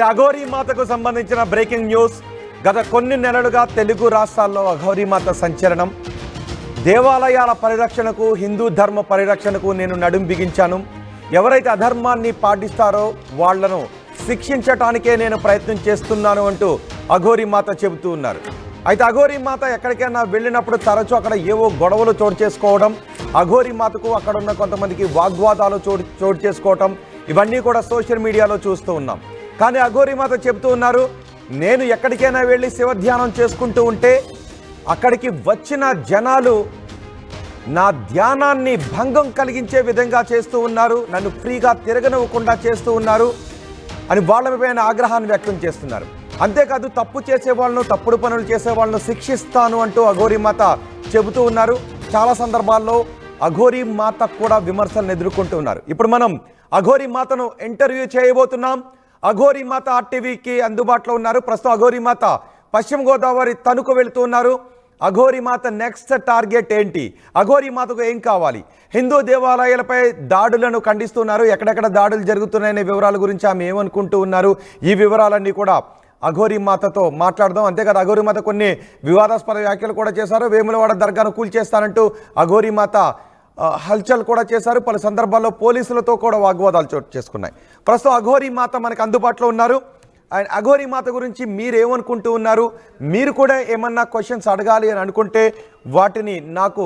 ఇది అఘోరీ మాతకు సంబంధించిన బ్రేకింగ్ న్యూస్. గత కొన్ని నెలలుగా తెలుగు రాష్ట్రాల్లో అఘోరీ మాత సంచలనం. దేవాలయాల పరిరక్షణకు, హిందూ ధర్మ పరిరక్షణకు నేను నడుం బిగించాను. ఎవరైతే అధర్మాన్ని పాటిస్తారో వాళ్లను శిక్షించటానికే నేను ప్రయత్నం చేస్తున్నాను అంటూ అఘోరీ మాత చెబుతూ ఉన్నారు. అయితే అఘోరీ మాత ఎక్కడికైనా వెళ్ళినప్పుడు తరచూ అక్కడ ఏవో గొడవలు చోటు చేసుకోవడం, అఘోరీ మాతకు అక్కడ ఉన్న కొంతమందికి వాగ్వాదాలు చోటు చేసుకోవటం, ఇవన్నీ కూడా సోషల్ మీడియాలో చూస్తూ ఉన్నాం. కానీ అఘోరీ మాత చెబుతూ ఉన్నారు, నేను ఎక్కడికైనా వెళ్ళి శివధ్యానం చేసుకుంటూ ఉంటే అక్కడికి వచ్చిన జనాలు నా ధ్యానాన్ని భంగం కలిగించే విధంగా చేస్తూ ఉన్నారు, నన్ను ఫ్రీగా తిరగనివ్వకుండా చేస్తూ ఉన్నారు అని వాళ్ళపైన ఆగ్రహాన్ని వ్యక్తం చేస్తున్నారు. అంతేకాదు తప్పు చేసే వాళ్ళను, తప్పుడు పనులు చేసే వాళ్ళను శిక్షిస్తాను అంటూ అఘోరీ మాత చెబుతూ ఉన్నారు. చాలా సందర్భాల్లో అఘోరీ మాత కూడా విమర్శలను ఎదుర్కొంటూ ఉన్నారు. ఇప్పుడు మనం అఘోరీ మాతను ఇంటర్వ్యూ చేయబోతున్నాం. అఘోరీ మాత ఆర్టీవీకి అందుబాటులో ఉన్నారు. ప్రస్తుతం అఘోరీ మాత పశ్చిమ గోదావరి తణుకు వెళుతూ ఉన్నారు. అఘోరీ మాత నెక్స్ట్ టార్గెట్ ఏంటి, అఘోరీ మాతకు ఏం కావాలి, హిందూ దేవాలయాలపై దాడులను ఖండిస్తున్నారు, ఎక్కడెక్కడ దాడులు జరుగుతున్నాయనే వివరాల గురించి ఆమె ఏమనుకుంటూ ఉన్నారు, ఈ వివరాలన్నీ కూడా అఘోరీ మాతతో మాట్లాడదాం. అంతేకాదు అఘోరీ మాత కొన్ని వివాదాస్పద వ్యాఖ్యలు కూడా చేశారు. వేములవాడ దర్గాను కూల్చేస్తానంటూ అఘోరీ మాత హల్చల్ కూడా చేశారు. పలు సందర్భాల్లో పోలీసులతో కూడా వాగ్వాదాలు చోటు చేసుకున్నాయి. ప్రస్తుతం అఘోరీ మాత మనకు అందుబాటులో ఉన్నారు. అండ్ అఘోరీ మాత గురించి మీరేమనుకుంటూ ఉన్నారు, మీరు కూడా ఏమన్నా క్వశ్చన్స్ అడగాలి అని అనుకుంటే వాటిని నాకు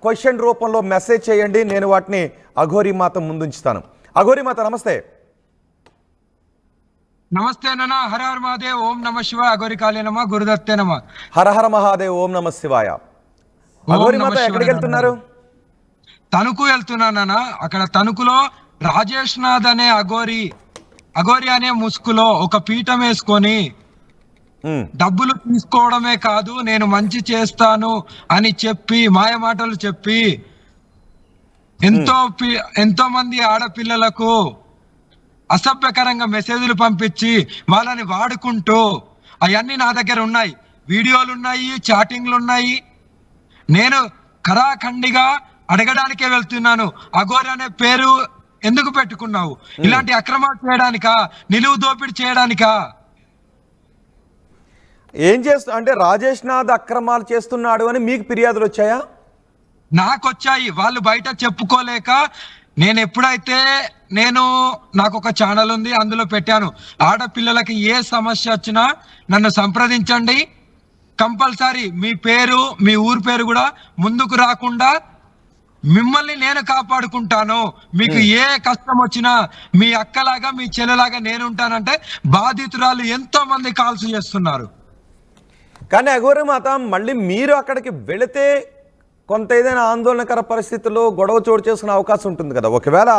క్వశ్చన్ రూపంలో మెసేజ్ చేయండి, నేను వాటిని అఘోరీ మాత ముందుంచుతాను. అఘోరీ మాత నమస్తే. నమస్తే నాన్న. హర హర మహాదేవ్. ఓం నమ శివాయ. అఘోరీ కాళీ నమ. గురుదత్తే నమ. హర హర మహాదేవ్. ఓం నమ శివాయ. అఘోరీ మాత ఎక్కడికి వెళ్తున్నారు? తణుకు వెళ్తున్నానన్నా. అక్కడ తణుకులో రాజేష్ నాథ్ అనే అఘోరీ అనే ముసుగులో ఒక పీఠం వేసుకొని డబ్బులు తీసుకోవడమే కాదు, నేను మంచి చేస్తాను అని చెప్పి మాయమాటలు చెప్పి ఎంతో మంది ఆడపిల్లలకు అసభ్యకరంగా మెసేజ్లు పంపించి వాళ్ళని వాడుకుంటూ, అవన్నీ నా దగ్గర ఉన్నాయి, వీడియోలు ఉన్నాయి, చాటింగ్లు ఉన్నాయి. నేను ఖరాఖండిగా అడగడానికే వెళ్తున్నాను, అఘోరీ అనే పేరు ఎందుకు పెట్టుకున్నావు? ఇలాంటి అక్రమాలు చేయడానికా, నిలువు దోపిడీ చేయడానికా? ఏం చేస్తూ అంటే రాజేష్ నాథ్ అక్రమాలు చేస్తున్నాడు అని మీకు ఫిర్యాదులు వచ్చాయా? నాకు వచ్చాయి. వాళ్ళు బయట చెప్పుకోలేక నేను ఎప్పుడైతే నాకు ఒక ఛానల్ ఉంది, అందులో పెట్టాను, ఆడపిల్లలకి ఏ సమస్య వచ్చినా నన్ను సంప్రదించండి, కంపల్సరీ మీ పేరు, మీ ఊరు పేరు కూడా ముందుకు రాకుండా మిమ్మల్ని నేను కాపాడుకుంటాను, మీకు ఏ కష్టం వచ్చినా మీ అక్కలాగా మీ చెల్లెలాగా నేను ఉంటానంటే బాధితురాలు ఎంతో మంది కాల్స్ చేస్తున్నారు. కానీ అఘోరీ మాత మళ్ళీ మీరు అక్కడికి వెళితే కొంత ఏదైనా ఆందోళనకర పరిస్థితుల్లో గొడవ చోటు చేసుకునే అవకాశం ఉంటుంది కదా. ఒకవేళ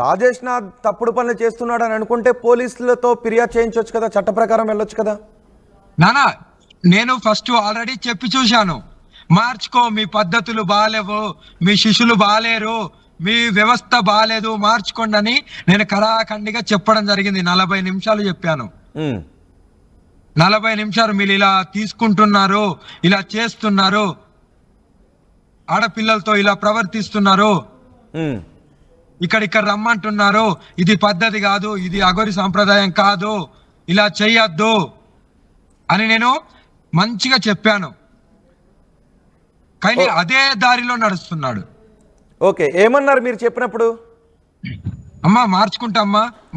రాజేష్ నాథ్ తప్పుడు పనులు చేస్తున్నాడు అని అనుకుంటే పోలీసులతో ఫిర్యాదు చేయించవచ్చు కదా, చట్ట ప్రకారం వెళ్ళొచ్చు కదా. నానా, నేను ఫస్ట్ ఆల్రెడీ చెప్పి చూశాను, మార్చుకో, మీ పద్ధతులు బాగాలేవు, మీ శిష్యులు బాగాలేరు, మీ వ్యవస్థ బాగాలేదు, మార్చుకోండి అని నేను ఖరాఖండిగా చెప్పడం జరిగింది. 40 నిమిషాలు చెప్పాను. 40 నిమిషాలు మీరు ఇలా తీసుకుంటున్నారు, ఇలా చేస్తున్నారు, ఆడపిల్లలతో ఇలా ప్రవర్తిస్తున్నారు, ఇక్కడ రమ్మంటున్నారు, ఇది పద్ధతి కాదు, ఇది అఘోరీ సాంప్రదాయం కాదు, ఇలా చెయ్యొద్దు అని నేను మంచిగా చెప్పాను. కానీ అదే దారిలో నడుస్తున్నాడు. ఓకే, ఏమన్నారు మీరు చెప్పినప్పుడు? అమ్మా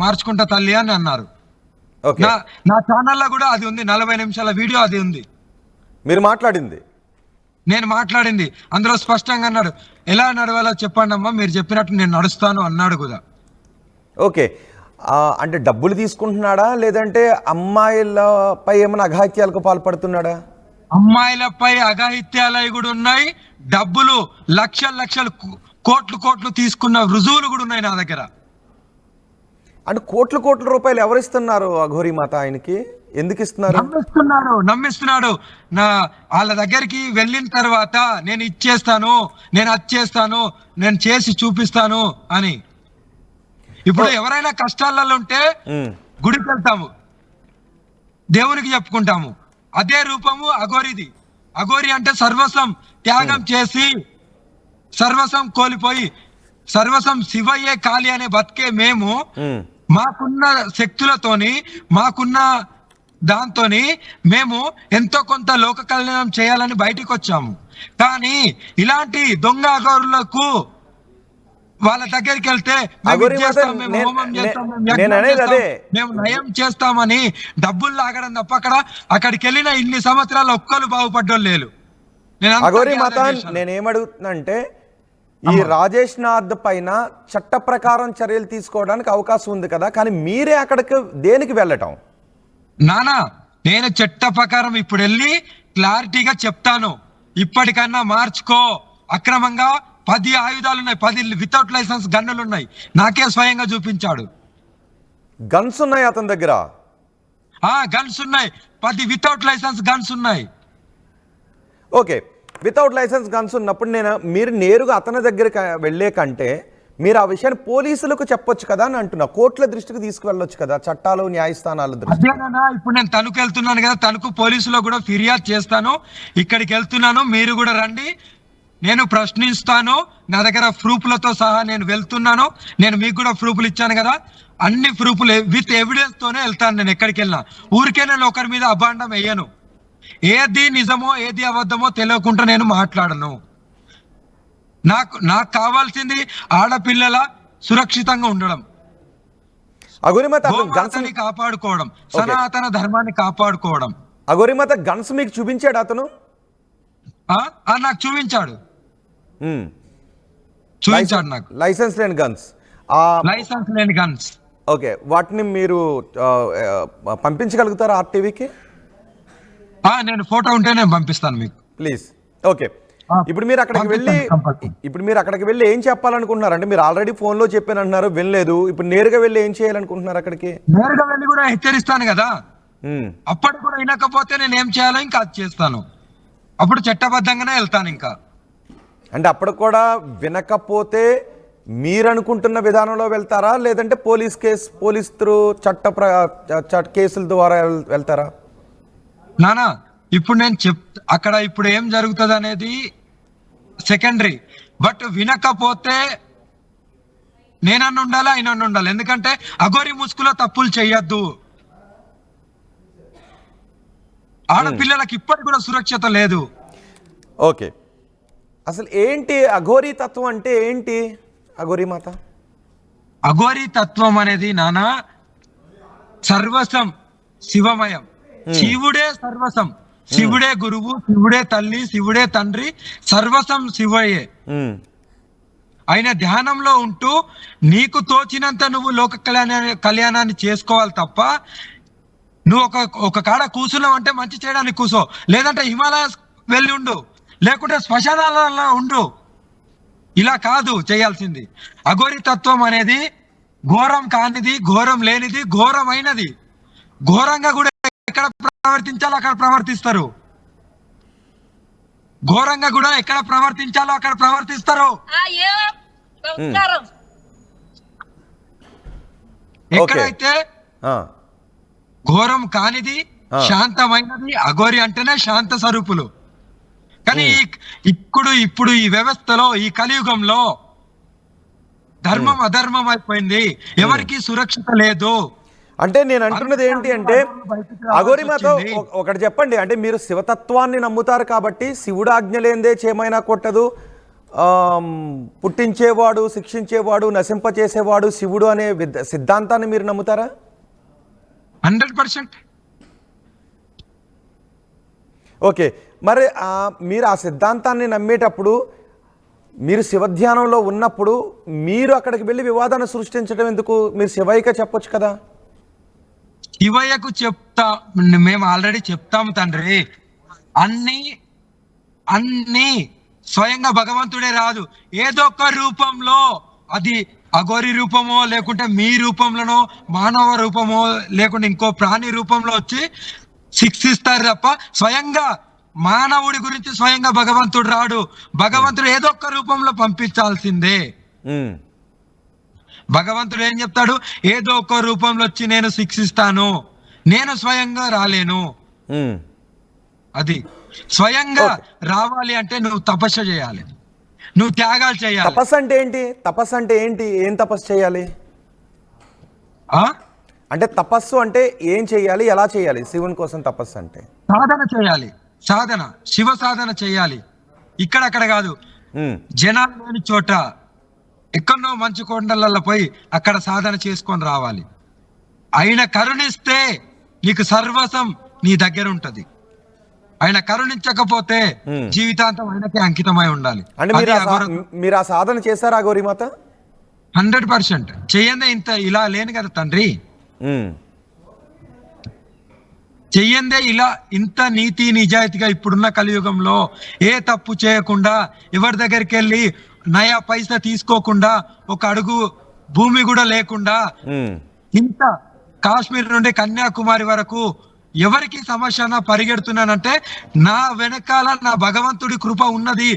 మార్చుకుంటా తల్లి అని అన్నారు. నా ఛానల్లో కూడా అది ఉంది, 40 నిమిషాల వీడియో అది ఉంది. మీరు మాట్లాడింది? నేను మాట్లాడింది. అందులో స్పష్టంగా అన్నాడు, ఎలా నడవాలో చెప్పండి అమ్మా, మీరు చెప్పినట్టు నేను నడుస్తాను అన్నాడు కూడా. ఓకే, అంటే డబ్బులు తీసుకుంటున్నాడా, లేదంటే అమ్మాయిలపై ఏమైనా అఘాయిత్యాలకు పాల్పడుతున్నాడా? అమ్మాయిలపై అఘాయిత్యాలు కూడా ఉన్నాయి, డబ్బులు లక్షలు కోట్లు తీసుకున్న రుజువులు కూడా ఉన్నాయి నా దగ్గర. అంటే కోట్ల రూపాయలు ఎవరిస్తున్నారు అఘోరీ మాత ఆయనకి? ఎందుకు ఇస్తున్నారు? నమ్మిస్తున్నాడు. వాళ్ళ దగ్గరికి వెళ్ళిన తర్వాత నేను ఇచ్చేస్తాను, నేను అది చేస్తాను, నేను చేసి చూపిస్తాను అని. ఇప్పుడు ఎవరైనా కష్టాలలో ఉంటే గుడికి వెళ్తాము, దేవునికి చెప్పుకుంటాము, అదే రూపము అఘోరీది. అఘోరీ అంటే సర్వస్వం త్యాగం చేసి, సర్వస్వం కోల్పోయి, సర్వస్వం శివయ్యే కాళీ అనే బతికే మేము మాకున్న శక్తులతోని మాకున్న దాంతోని మేము ఎంతో కొంత లోక కళ్యాణం చేయాలని బయటికి వచ్చాము. కానీ ఇలాంటి దొంగ అఘోరులకు వాళ్ళ దగ్గరికి వెళ్తే మేము ఇది చేస్తాం, మేము హోమం చేస్తాం, మేము యజ్ఞం చేస్తాం, మేము నయం చేస్తామని డబ్బులు లాగడం తప్ప అక్కడికి వెళ్ళిన ఇన్ని సంవత్సరాలు ఒక్కరు బాగుపడ్డోళ్ళు లేరు. అఘోరి మాత నేనేమడుగుతున్నంటే ఈ రాజేష్ నాథ్ పైన చట్ట ప్రకారం చర్యలు తీసుకోవడానికి అవకాశం ఉంది కదా, కానీ మీరే అక్కడికి దేనికి వెళ్ళటం? నానా నేను చట్ట ప్రకారం ఇప్పుడు వెళ్ళి క్లారిటీగా చెప్తాను, ఇప్పటికన్నా మార్చుకో. అక్రమంగా 10 ఆయుధాలు ఉన్నాయి, 10 వితౌట్ లైసెన్స్ గన్నులు ఉన్నాయి, నాకే స్వయంగా చూపించాడు. గన్స్ ఉన్నాయి అతని దగ్గర? గన్స్ ఉన్నాయి, 10 వితౌట్ లైసెన్స్ గన్స్ ఉన్నాయి. ఓకే, వితౌట్ లైసెన్స్ గన్స్ ఉన్నప్పుడు మీరు నేరుగా అతని దగ్గరికి వెళ్ళే కంటే మీరు ఆ విషయాన్ని పోలీసులకు చెప్పొచ్చు కదా అని అంటున్నా. కోర్టుల దృష్టికి తీసుకువెళ్ళొచ్చు కదా, చట్టాలు న్యాయస్థానాల దృష్టి. ఇప్పుడు నేను తణుకు వెళ్తున్నాను కదా, తణుకు పోలీసులో కూడా ఫిర్యాదు చేస్తాను. ఇక్కడికి వెళ్తున్నాను, మీరు కూడా రండి, నేను ప్రశ్నిస్తాను. నా దగ్గర ప్రూఫ్లతో సహా నేను వెళ్తున్నాను. నేను మీకు కూడా ప్రూఫ్లు ఇచ్చాను కదా, అన్ని ప్రూఫ్లు విత్ ఎవిడెన్స్ తోనే వెళ్తాను. నేను ఎక్కడికి వెళ్ళినా ఊరికే నేను ఒకరి మీద అభాండం వేయను. ఏది నిజమో ఏది అబద్ధమో తెలియకుండా నేను మాట్లాడను. నాకు కావాల్సింది ఆడపిల్లల సురక్షితంగా ఉండడం, గన్స్ని కాపాడుకోవడం, సనాతన ధర్మాన్ని కాపాడుకోవడం. అఘోరిమాత గన్స్ మీకు చూపించాడు అతను? నాకు చూపించాడు నాకు లైసెన్స్ లేని గన్స్. లైసెన్స్ లేని గన్స్. ఓకే, వాటిని మీరు పంపించగలుగుతారా ఆర్టీవీకి? నేను ఫోటో ఉంటే నేను పంపిస్తాను మీకు, ప్లీజ్. ఓకే, ఇప్పుడు మీరు అక్కడికి వెళ్ళి ఏం చెప్పాలనుకుంటున్నారు? అంటే మీరు ఆల్రెడీ ఫోన్ లో చెప్పానంటున్నారు, వినలేదు. ఇప్పుడు నేరుగా వెళ్ళి ఏం చేయాలనుకుంటున్నారు? అక్కడికి నేరుగా వెళ్ళి కూడా హెచ్చరిస్తాను కదా, అప్పటి కూడా వినకపోతే నేను ఏం చేయాలో ఇంకా అది చేస్తాను. అప్పుడు చట్టబద్ధంగానే వెళ్తాను. ఇంకా అంటే అప్పుడు కూడా వినకపోతే మీరు అనుకుంటున్న విధానంలో వెళ్తారా, లేదంటే పోలీస్ త్రూ కేసుల ద్వారా వెళ్తారా? నానా ఇప్పుడు నేను అక్కడ ఇప్పుడు ఏం జరుగుతుంది అనేది సెకండరీ. బట్ వినకపోతే నేనన్ను ఉండాలి, ఆయన ఉండాలి. ఎందుకంటే అఘోరి ముసుగులో తప్పులు చెయ్యొద్దు. ఆడపిల్లలకి ఇప్పటి కూడా సురక్షత లేదు. ఓకే, అసలు ఏంటి అఘోరీ తత్వం అంటే ఏంటి? అఘోరీ మాత అఘోరీ తత్వం అనేది నానా సర్వసం శివమయం. శివుడే సర్వసం, శివుడే గురువు, శివుడే తల్లి, శివుడే తండ్రి, సర్వసం శివయే. ఆయన ధ్యానంలో ఉంటూ నీకు తోచినంత నువ్వు లోక కళ్యాణాన్ని చేసుకోవాలి తప్ప నువ్వు ఒక కాడ కూర్చున్నావు అంటే మంచి చేయడానికి కూర్చో, లేదంటే హిమాలయాస్ వెళ్ళి ఉండు, లేకుంటే శ్మశానాలలో ఉండు. ఇలా కాదు చేయాల్సింది. అఘోరి తత్వం అనేది ఘోరం కానిది, ఘోరం లేనిది, ఘోరమైనది. ఘోరంగా కూడా ఎక్కడ ప్రవర్తించాలో అక్కడ ప్రవర్తిస్తారు. ఘోరంగా కూడా ఎక్కడ ప్రవర్తించాలో అక్కడ ప్రవర్తిస్తారు. ఎక్కడైతే ఘోరం కానిది, శాంతమైనది, అఘోరి అంటేనే శాంత స్వరూపులు. కానీ ఇప్పుడు ఈ వ్యవస్థలో, ఈ కలియుగంలో ధర్మం అధర్మం అయిపోయింది, ఎవరికి సురక్షిత లేదు. అంటే నేను అంటున్నది ఏంటి అంటే, అఘోరి మాతో ఒకటి చెప్పండి. అంటే మీరు శివతత్వాన్ని నమ్ముతారు కాబట్టి శివుడు ఆజ్ఞ లేనిదే చేమైనా కొట్టదు, పుట్టించేవాడు, శిక్షించేవాడు, నశింపచేసేవాడు శివుడు అనే సిద్ధాంతాన్ని మీరు నమ్ముతారా? 100%. ఓకే, మరి మీరు ఆ సిద్ధాంతాన్ని నమ్మేటప్పుడు, మీరు శివధ్యానంలో ఉన్నప్పుడు మీరు అక్కడికి వెళ్ళి వివాదాన్ని సృష్టించడం ఎందుకు? మీరు శివయ్యక చెప్పొచ్చు కదా. శివయ్యకు మేము ఆల్రెడీ చెప్తాము తండ్రి. అన్ని స్వయంగా భగవంతుడే రాదు, ఏదో ఒక రూపంలో, అది అఘోరి రూపమో, లేకుంటే మీ రూపంలోనో, మానవ రూపమో, లేకుంటే ఇంకో ప్రాణి రూపంలో వచ్చి శిక్షిస్తారు తప్ప స్వయంగా మానవుడి గురించి స్వయంగా భగవంతుడు రాడు. భగవంతుడు ఏదో ఒక రూపంలో పంపించాల్సిందే. భగవంతుడు ఏం చెప్తాడు? ఏదో ఒక రూపంలో వచ్చి నేను శిక్షిస్తాను, నేను స్వయంగా రాలేను. అది స్వయంగా రావాలి అంటే నువ్వు తపస్సు చేయాలి, నువ్వు త్యాగాలు చేయాలి. తపస్సు అంటే ఏంటి? ఏం తపస్సు చేయాలి? ఆ అంటే తపస్సు అంటే ఏం చేయాలి, ఎలా చేయాలి? శివుని కోసం తపస్సు అంటే సాధన చేయాలి, సాధన, శివ సాధన చేయాలి. ఇక్కడక్కడ కాదు, ఉమ్, జనాలు లేని చోట ఎక్కడో మంచు కొండలలో పోయి అక్కడ సాధన చేసుకొని రావాలి. ఆయన కరుణిస్తే నీకు సర్వసం నీ దగ్గర ఉంటది. ఆయన కరుణించకపోతే జీవితాంతం ఆయనకే అంకితమై ఉండాలి. అంటే మీరు ఆ సాధన చేశారా గౌరీమాత? 100% చెయ్యందే ఇంత ఇలా లేను కదా తండ్రి. ఉమ్, చెయ్యందే ఇలా ఇంత నీతి నిజాయితీగా ఇప్పుడున్న కలియుగంలో ఏ తప్పు చేయకుండా, ఎవరి దగ్గరికి వెళ్ళి నయా పైసా తీసుకోకుండా, ఒక అడుగు భూమి కూడా లేకుండా, ఉమ్, ఇంత కాశ్మీర్ నుండి కన్యాకుమారి వరకు ఎవరికి సమస్య పరిగెడుతున్నానంటే నా వెనకాల నా భగవంతుడి కృప ఉన్నది,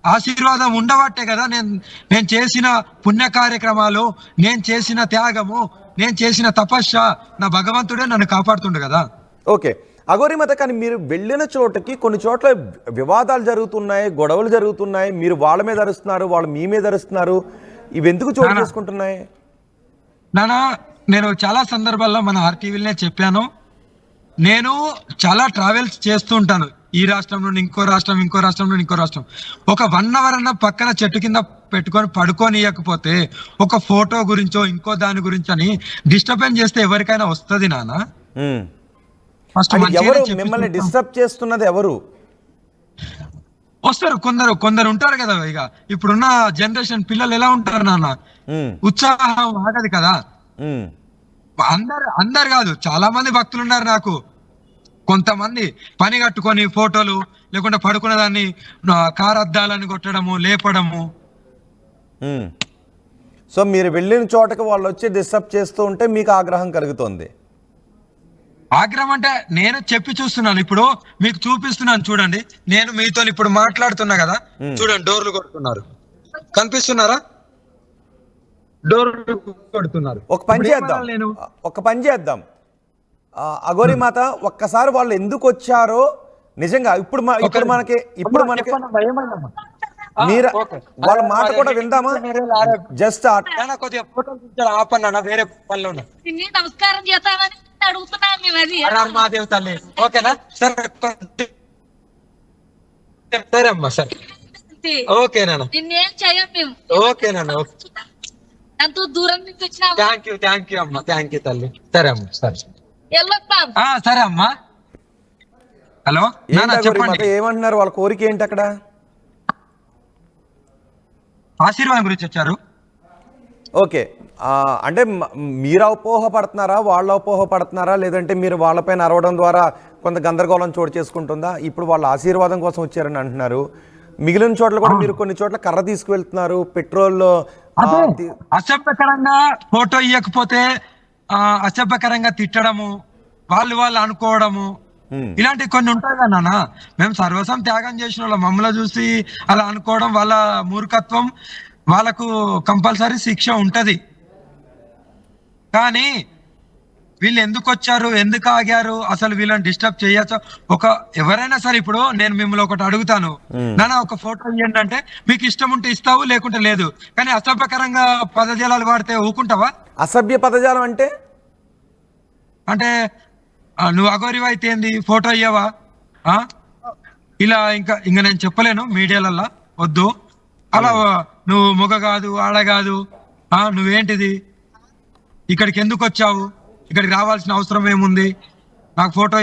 ఆశీర్వాదం ఉండబట్టే కదా నేను చేసిన పుణ్య కార్యక్రమాలు, నేను చేసిన త్యాగము, నేను చేసిన తపస్య, నా భగవంతుడే నన్ను కాపాడుతుండు కదా. ఓకే అఘోరీమాత, కానీ మీరు వెళ్ళిన చోటకి కొన్ని చోట్ల వివాదాలు జరుగుతున్నాయి, గొడవలు జరుగుతున్నాయి, మీరు వాళ్ళ మీద అరుస్తున్నారు, వాళ్ళు మీ మీద అరుస్తున్నారు, ఇవి ఎందుకు చోటు చేసుకుంటున్నాయి? నానా, నేను చాలా సందర్భాల్లో మన ఆర్టీవీలనే చెప్పాను, నేను చాలా ట్రావెల్స్ చేస్తూ ఉంటాను. ఈ రాష్ట్రం నుండి ఇంకో రాష్ట్రం, ఇంకో రాష్ట్రం నుండి ఇంకో రాష్ట్రం. ఒక 1 అవర్ అన్న పక్కన చెట్టు కింద పెట్టుకొని పడుకోనియకపోతే, ఒక ఫోటో గురించో ఇంకో దాని గురించి అని డిస్టర్బెన్స్ చేస్తే ఎవరికైనా వస్తుంది నాన్న. ఫస్ట్ ఎవరు మిమ్మల్ని డిస్టర్బ్ చేస్తున్నది? ఎవరు వస్తారు? కొందరు ఉంటారు కదా. ఇక ఇప్పుడున్న జనరేషన్ పిల్లలు ఎలా ఉంటారు నాన్న, ఉత్సాహం ఆగదు కదా. అందరు కాదు, చాలా మంది భక్తులు ఉన్నారు నాకు. కొంతమంది పని కట్టుకొని ఫోటోలు లేకుంటే పడుకునే దాన్ని కారు అద్దాలని కొట్టడము, లేపడము. సో మీరు వెళ్ళిన చోటకి వాళ్ళు వచ్చి డిస్టర్బ్ చేస్తూ ఉంటే మీకు ఆగ్రహం కలుగుతుంది? ఆగ్రహం అంటే నేను చెప్పి చూస్తున్నాను, ఇప్పుడు మీకు చూపిస్తున్నాను చూడండి. నేను మీతో ఇప్పుడు మాట్లాడుతున్నా కదా, చూడండి డోర్లు కొడుతున్నారు, కనిపిస్తున్నారా? డోర్లు కొడుతున్నారు. ఒక పని చేద్దాం అఘోరీమాత, ఒక్కసారి వాళ్ళు ఎందుకు వచ్చారో నిజంగా ఇప్పుడు మనకి మీరు వాళ్ళ మాట కూడా విందామా? జస్ట్ ఆపన్నా, వేరే పనిలో ఉన్నా. నమస్కారం చేస్తామని అడుగుతున్నాం మేము. అది రామాదేవి తల్లి, ఓకేనా? సరే సరే అమ్మా, సరే ఓకేనా? నిన్నేం చెయ్యం మేము. ఓకేనా? ఎంతో దూరం నుంచి వచ్చినాము. థ్యాంక్ యూ అమ్మా, థ్యాంక్ యూ తల్లి. సరే అమ్మా, సరే సరే అమ్మా. హలో చెప్పండి, ఏమంటున్నారు? వాళ్ళ కోరిక ఏంటి అక్కడ? ఆశీర్వాదం గురించి వచ్చారు. ఓకే, అంటే మీరు అపోహపడుతున్నారా, వాళ్ళు అపోహపడుతున్నారా, లేదంటే మీరు వాళ్ళపైన అరవడం ద్వారా కొంత గందరగోళం చోటు చేసుకుంటుందా? ఇప్పుడు వాళ్ళ ఆశీర్వాదం కోసం వచ్చారని అంటున్నారు. మిగిలిన చోట్ల కూడా మీరు కొన్ని చోట్ల కర్ర తీసుకువెళ్తున్నారు, పెట్రోల్. అసభ్యకరంగా ఫోటో ఇవ్వకపోతే అసభ్యకరంగా తిట్టడము, వాళ్ళు అనుకోవడము, ఇలాంటివి కొన్ని ఉంటాయి కదా నాన్న. మేము సర్వసం త్యాగం చేసిన వాళ్ళ మమ్మల్ని చూసి అలా అనుకోవడం వాళ్ళ మూర్ఖత్వం. వాళ్ళకు కంపల్సరీ శిక్ష ఉంటది. కానీ వీళ్ళు ఎందుకు వచ్చారు, ఎందుకు ఆగారు, అసలు వీళ్ళని డిస్టర్బ్ చేయొచ్చు? ఎవరైనా సరే, ఇప్పుడు నేను మిమ్మల్ని ఒకటి అడుగుతాను, నాన్న ఒక ఫోటో ఇవ్వండి అంటే మీకు ఇష్టం ఉంటే ఇస్తావు, లేకుంటే లేదు. కానీ అసభ్యకరంగా పదజాలాలు వాడితే ఊకుంటావా? అసభ్య పదజాలం అంటే నువ్వు అఘోరివా అయితే ఏంది, ఫోటో ఇయ్యవా, ఇలా ఇంకా నేను చెప్పలేను మీడియాలల్లా, వద్దు. అలా నువ్వు మొగ కాదు, ఆడ కాదు, నువ్వేంటిది, ఇక్కడికి ఎందుకు వచ్చావు, ఇక్కడికి రావాల్సిన అవసరం ఏముంది, నాకు ఫోటో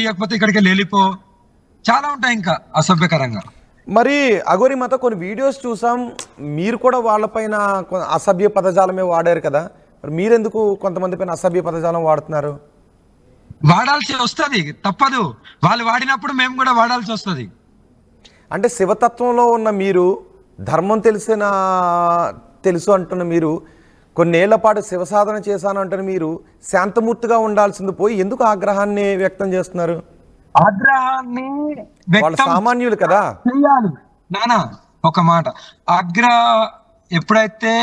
ఇవ్వకపోతే ఇక్కడికి వెళ్ళిపో. చాలా ఉంటాయి ఇంకా అసభ్యకరంగా. మరి అఘోరీమాత, కొన్ని వీడియోస్ చూసాం, మీరు కూడా వాళ్ళపైన అసభ్య పదజాలమే వాడారు కదా, మరి మీరెందుకు కొంతమంది పైన అసభ్య పదజాలం వాడుతున్నారు? వాడాల్సి వస్తుంది, తప్పదు. వాళ్ళు వాడినప్పుడు మేము కూడా వాడాల్సి వస్తుంది. అంటే శివతత్వంలో ఉన్న మీరు, ధర్మం తెలుసు అంటున్న మీరు, కొన్నేళ్ల పాటు శివ సాధన చేశాను అంటున్న మీరు, శాంతమూర్తిగా ఉండాల్సింది పోయి ఎందుకు ఆగ్రహాన్ని వ్యక్తం చేస్తున్నారు? ఆగ్రహాన్ని వాళ్ళు సామాన్యులు కదా. నానా ఒక మాట, ఎప్పుడైతే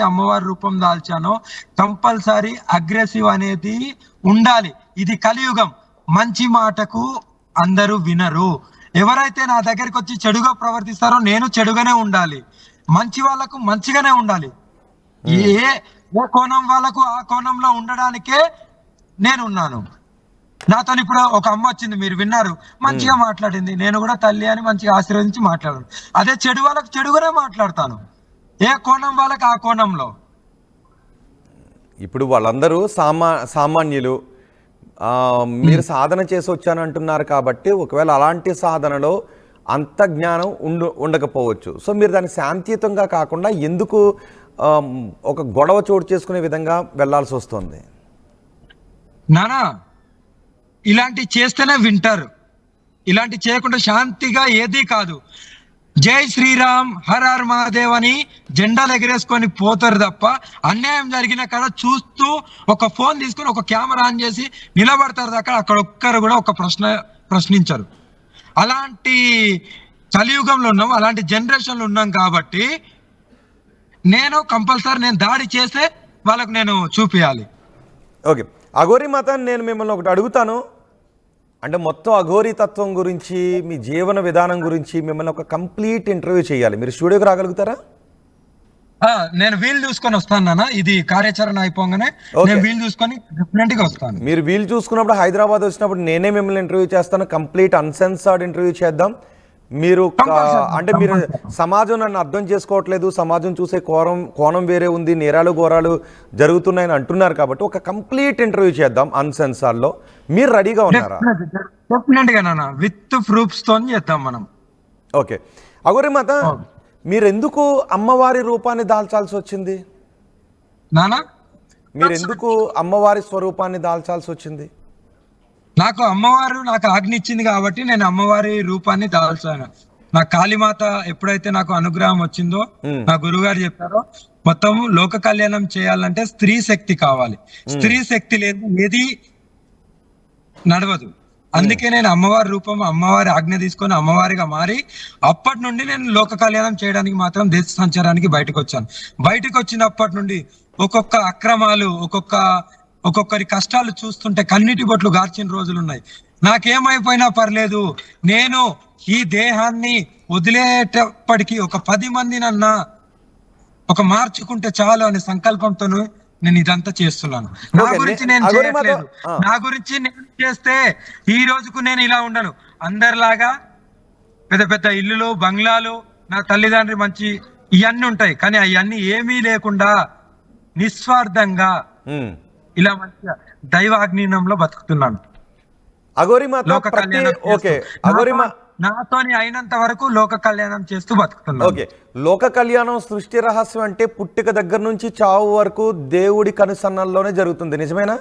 అమ్మవారి రూపం దాల్చానో కంపల్సరీ అగ్రెసివ్ అనేది ఉండాలి. ఇది కలియుగం. మంచి మాటకు అందరూ వినరు. ఎవరైతే నా దగ్గరికి వచ్చి చెడుగా ప్రవర్తిస్తారో నేను చెడుగానే ఉండాలి, మంచి వాళ్ళకు మంచిగానే ఉండాలి. ఏ కోణం వాళ్ళకు ఆ కోణంలో ఉండడానికే నేను ఉన్నాను. నాతో ఇప్పుడు ఒక అమ్మ వచ్చింది, మీరు విన్నారు, మంచిగా మాట్లాడింది, నేను కూడా తల్లి అని మంచిగా ఆశీర్వదించి మాట్లాడాను. అదే చెడు వాళ్ళకు చెడుగానే మాట్లాడతాను, ఏ కోణం వాళ్ళకి ఆ కోణంలో. ఇప్పుడు వాళ్ళందరూ సామాన్యులు. మీరు సాధన చేసి వచ్చాను అంటున్నారు కాబట్టి ఒకవేళ అలాంటి సాధనలో అంత జ్ఞానం ఉండకపోవచ్చు. సో మీరు దాన్ని శాంతియుతంగా కాకుండా ఎందుకు ఒక గొడవ చోటు చేసుకునే విధంగా వెళ్లాల్సి వస్తుంది? నానా, ఇలాంటి చేస్తేనే వింటారు, ఇలాంటి చేయకుండా శాంతిగా ఏదీ కాదు. జై శ్రీరామ్, హర్ హర్ మహాదేవ్ అని జెండాలు ఎగరేసుకొని పోతారు తప్ప, అన్యాయం జరిగిన కాడ చూస్తూ ఒక ఫోన్ తీసుకొని ఒక కెమెరా ఆన్ చేసి నిలబడతారు దాకా అక్కడ ఒక్కరు కూడా ఒక ప్రశ్నించరు. అలాంటి కలియుగంలో ఉన్నాం, అలాంటి జనరేషన్లో ఉన్నాం కాబట్టి నేను కంపల్సరీ నేను దాడి చేస్తే వాళ్ళకు నేను చూపించాలి. ఓకే, అఘోరి మాత, నేను మిమ్మల్ని ఒకటి అడుగుతాను. అంటే మొత్తం అఘోరీ తత్వం గురించి, మీ జీవన విధానం గురించి మిమ్మల్ని ఒక కంప్లీట్ ఇంటర్వ్యూ చేయాలి. మీరు స్టూడియోకి రాగలుగుతారా? నేను వీలు చూసుకొని వస్తాను నాన్న, ఇది కార్యాచరణ అయిపోగానే నేను వీలు చూసుకొని డెఫినెట్ గా వస్తాను. మీరు వీలు చూసుకున్నప్పుడు హైదరాబాద్ వచ్చినప్పుడు నేనే మిమ్మల్ని ఇంటర్వ్యూ చేస్తాను. కంప్లీట్ అన్సెన్సర్డ్ ఇంటర్వ్యూ చేద్దాం. మీరు అంటే మీరు సమాజం నన్ను అర్థం చేసుకోవట్లేదు, సమాజం చూసే కోణం వేరే ఉంది, నేరాలు ఘోరాలు జరుగుతున్నాయని అంటున్నారు కాబట్టి ఒక కంప్లీట్ ఇంటర్వ్యూ చేద్దాం అన్సెన్సర్డ్ లో. మీరు రెడీగా ఉన్నారా? డెఫినెట్ గా నాన్న, విత్ ప్రూఫ్స్ తో చేద్దాం మనం. ఓకే, అఘోరి మాత, మీరు ఎందుకు అమ్మవారి రూపాన్ని దాల్చాల్సి వచ్చింది? నానా, మీరు ఎందుకు అమ్మవారి స్వరూపాన్ని దాల్చాల్సి వచ్చింది? నాకు అమ్మవారు నాకు ఆజ్ఞ ఇచ్చింది కాబట్టి నేను అమ్మవారి రూపాన్ని దాల్చాను. నా కాళీమాత ఎప్పుడైతే నాకు అనుగ్రహం వచ్చిందో, నా గురువు గారు చెప్పారో, మొత్తం లోక కళ్యాణం చేయాలంటే స్త్రీ శక్తి కావాలి, స్త్రీ శక్తి లేదు ఏది నడవదు. అందుకే నేను అమ్మవారి రూపం, అమ్మవారి ఆజ్ఞ తీసుకొని అమ్మవారిగా మారి అప్పటి నుండి నేను లోక కళ్యాణం చేయడానికి మాత్రం దేశ సంచారానికి బయటకు వచ్చాను. బయటకు వచ్చినప్పటి నుండి ఒక్కొక్క అక్రమాలు, ఒక్కొక్కరి కష్టాలు చూస్తుంటే కన్నీటి బొట్లు గార్చిన రోజులు ఉన్నాయి. నాకేమైపోయినా పర్లేదు, నేను ఈ దేహాన్ని వదిలేటప్పటికీ ఒక 10 మందినన్నా ఒక మార్చుకుంటే చాలు అనే సంకల్పంతో నేను ఇదంతా చేస్తున్నాను. నా గురించి నేను చేయట్లేదు, నా గురించి నేను చేస్తే ఈ రోజుకు నేను ఇలా ఉండను. అందరిలాగా పెద్ద పెద్ద ఇల్లులు, బంగ్లాలు, నా తల్లిదండ్రి మంచి ఇవన్నీ ఉంటాయి, కానీ అవన్నీ ఏమీ లేకుండా నిస్వార్థంగా ఇలా మంచిగా దైవాగ్నినంలో బతుకుతున్నాను. లోక కళ్యాణం నాతోని అయినంత వరకు లోక కళ్యాణం చేస్తూ బతుకుతున్నాను. ఓకే, లోక కళ్యాణం సృష్టి రహస్యం అంటే పుట్టిక దగ్గర నుంచి చావు వరకు దేవుడి కనుసన్నల్లోనే జరుగుతుంది, నిజమేనా?